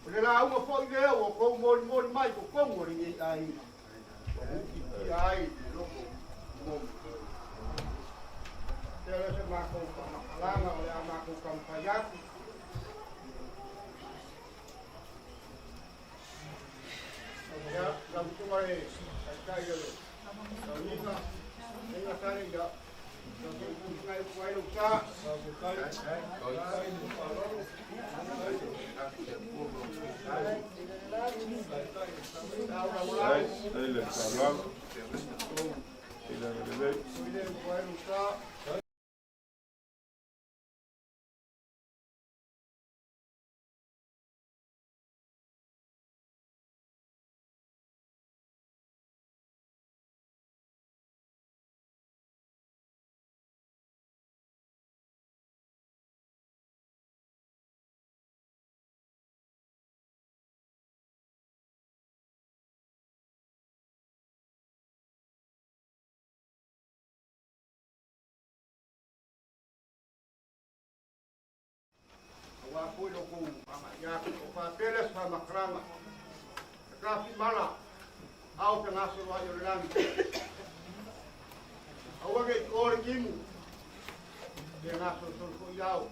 Speaker 5: Le la uma foi leo o ko mori mai ko mori ni ai. Ki ai loko mo. Tele se ma ko langa o ya ma ko kampayaki. Ya, la mutuma e kai yo. Nina, nina tare ya. Wa pui lo ku ya ko fa peles fa makrama. Ka fi mala. Au te ngaso wa yo lan. Au ge ko kimu. Ke ngaso so ko yao.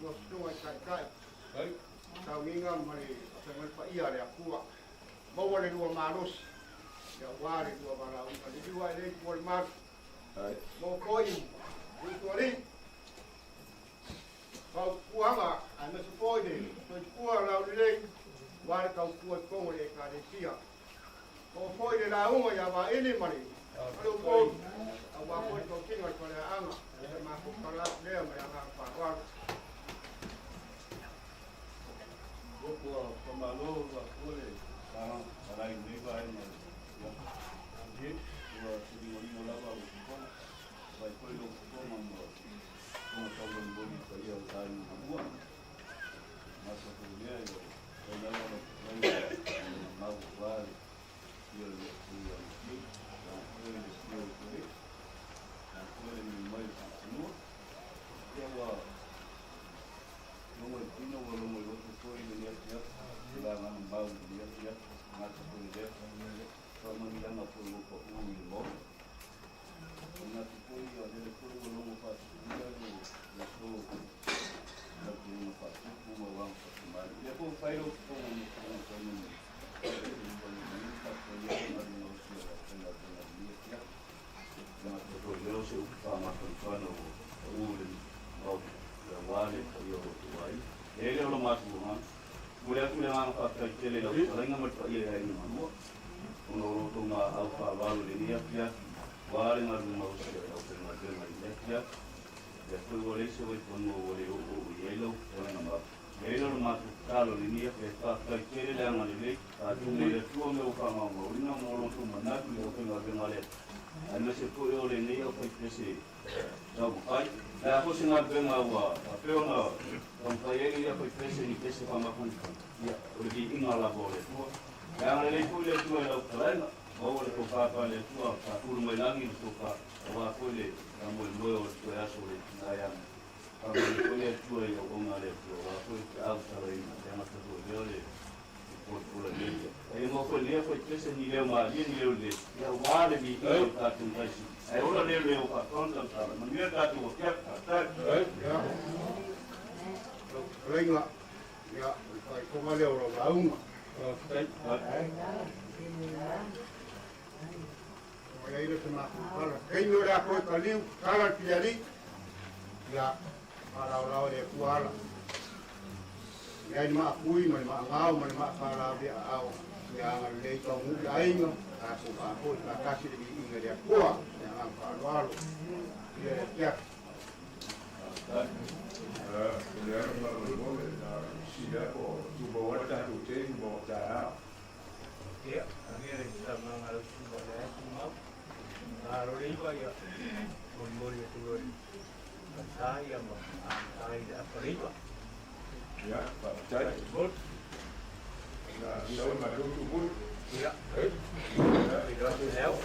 Speaker 5: Yo stu ai kai. Ai. Ka winga mari se mai pa ia le akua. Mo wale lua malos. Ya wale lua bara un ka di wa le ko mar. Ai. Mo koi. Ni ko ri. Kau kuanga, ai me supone, toi kua la ulei, wale kau kua kongo le karesia. Ko foi de la uma ya va ele mari. Alu ko, awa ko ko kinga ko le anga, e ma ko kala le ma ya pa wa.
Speaker 13: Ko malo va kole, para ni va ai mari. Ye, wa sidi mo la va ko. Vai ko lo ko mo. Como está o boli aí ao sair na rua, mas a mulher eu não na vale e eu aqui então ele escreveu por isso então ele mais continua e eu não entendo o nome do outro foi ele aqui lá na base dele aqui na comunidade só não me dá na por um irmão na foi ele foi o nome faz ono to ma au fa walu le nia pia wale ma ma usia au te ma te ma pia ya foi wale se vai pono wale o yelo ona ma yelo ma talo le nia pe fa fa kere le ama le a tu me le tu me o fa ma mo ina mo lo tu ma na tu o te ma ma le ana se foi o le nia foi pese no ai la ko se na benga wa pe ona on fa yeli ya foi pese ni pese fa ma kon ya o di inga la bole tu ya le ku le tu la plana o le ko fa pa le tu fa tu mo langi tu fa wa ko le mo mo o tu ya so le na ya pa ko le tu ya o ma le tu wa ko a sa le ya ma tu le por la línea. Aí uma folha foi precisa ni le ma ni le ya wa le bi ta tu ta si. Aí ora le o pa kon ta ta. Ma ni ta tu ke ta.
Speaker 5: Ya. Renga. Ya, kai ko ma le ora la uma.
Speaker 13: Ai.
Speaker 5: Olha ele toma. Quem não era coi caliu, cara que ali. Ya, para o lado de kuala. Ya ni ma kui ma ngau ma para dia au. Ya le to mu aingo. Aku aku tak kasih di ingat dia kuat. Yang apa lalu. Dia ya.
Speaker 4: Ya, sila ko subawa ta tu mo ta.
Speaker 6: Ya, ani ada sama harus boleh semua. Harus ini ya. Mungkin itu saya mau ada apa
Speaker 4: Ya, saya sebut. Ya, saya malu sebut.
Speaker 6: Ya. Tidak tahu.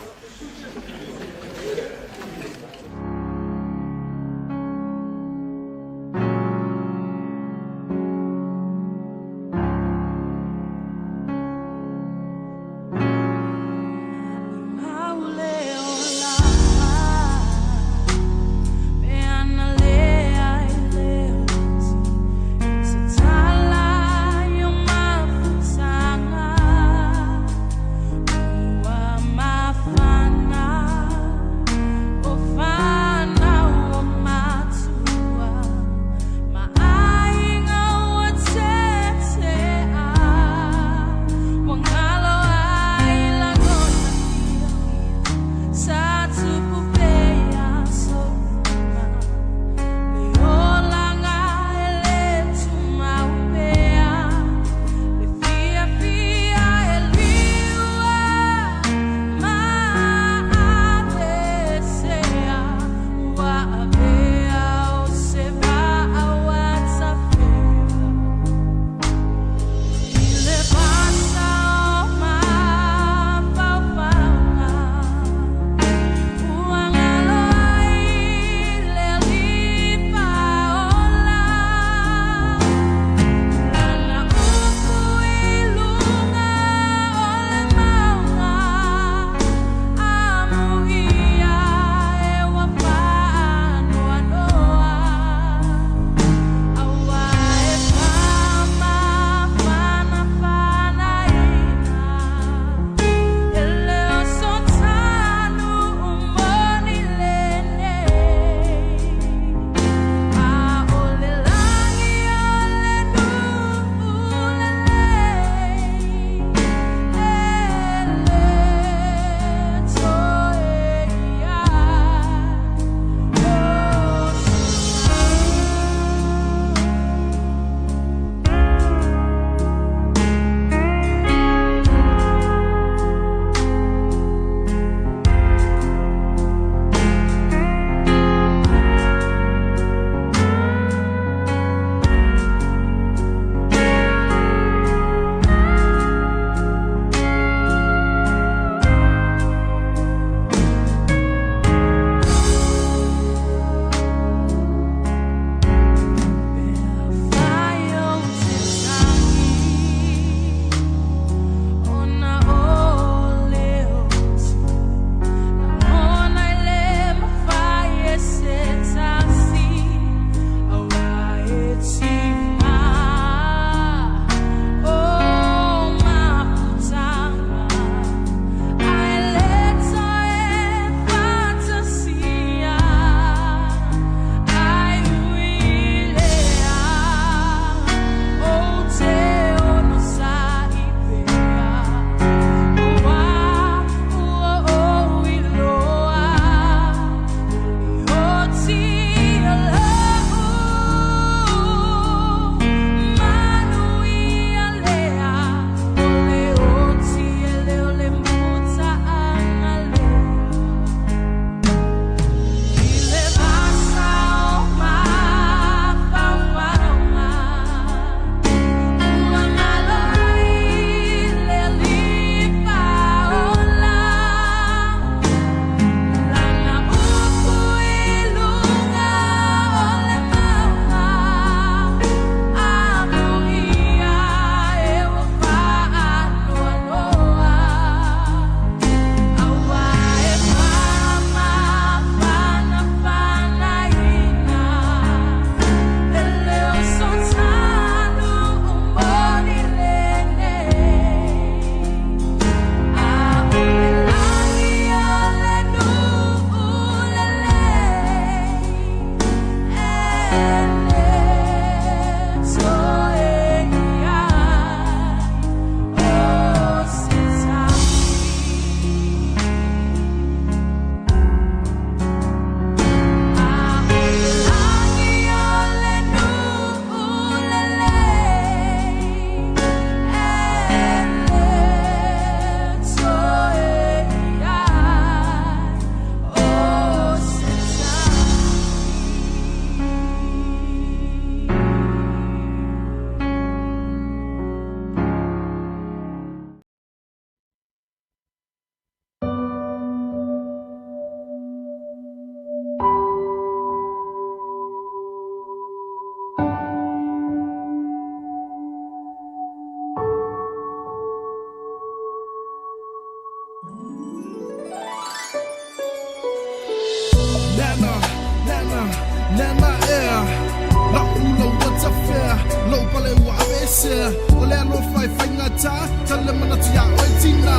Speaker 1: ta tala mana tia oitina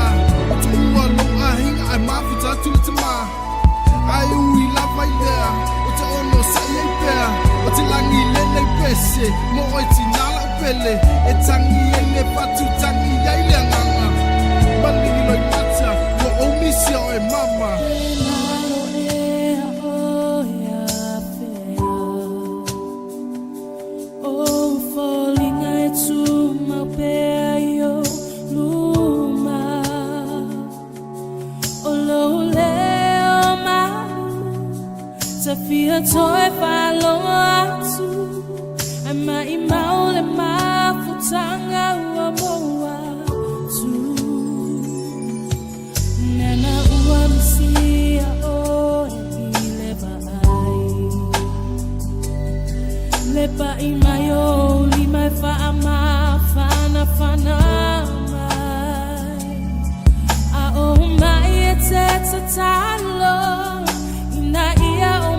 Speaker 1: o tu ua lo ahinga ai mafuta tula tama ai ui la vai there o te ono sa i pea o te langi lele pese mo oitina la pele e tangi ai le patu tangi ai le nganga malini loi mata o omisia o e mama
Speaker 2: Fia toi fa long atu ai mai maule ma futanga ua moa tu nana ua misia o e lepa ai mai o li mai fa ama fana fana mai a o mai e te tatalo ina ia o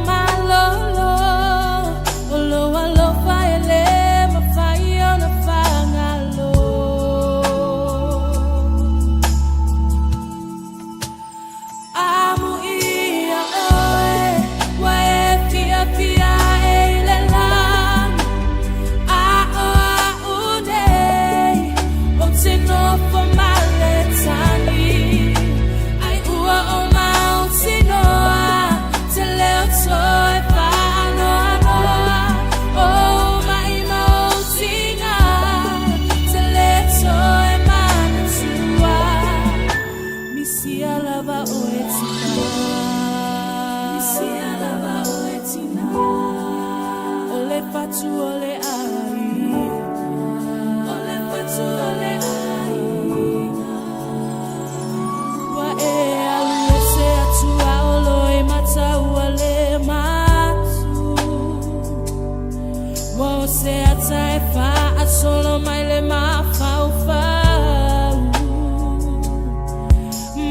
Speaker 2: solo mai le ma fau fau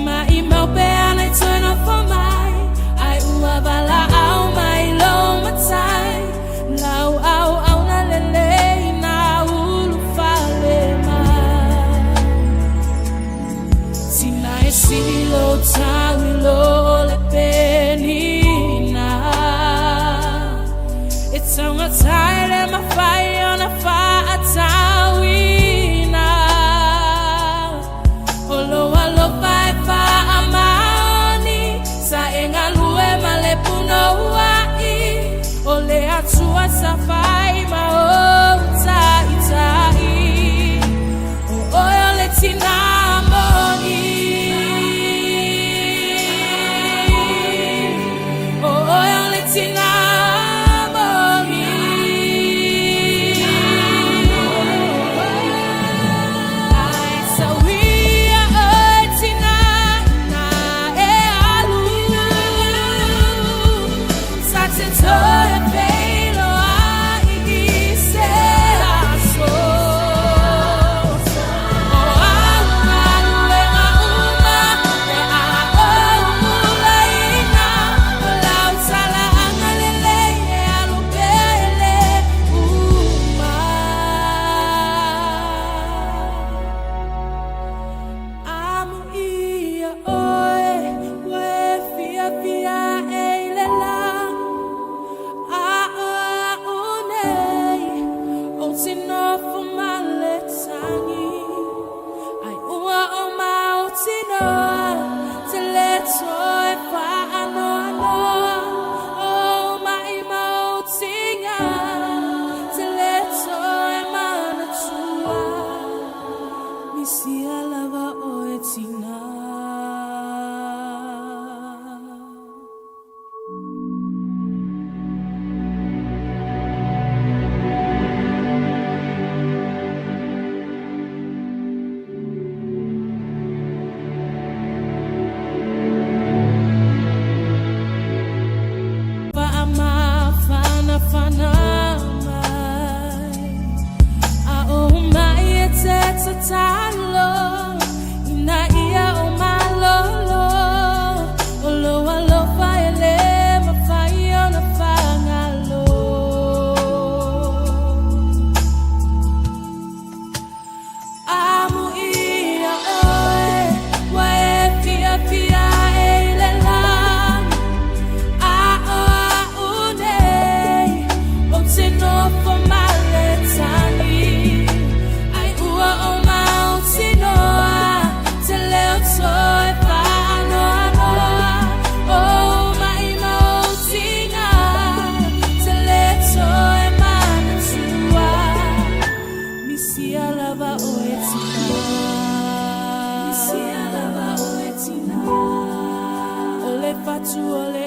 Speaker 2: ma I mau pe ana turn off for mai ai ua bala au mai lo matai lau au na lele na ulu fale mai sina e silo tawi lo le penina it's on a tire and my fire on a fire Tawina Olo alo pai fa amani sa tu ole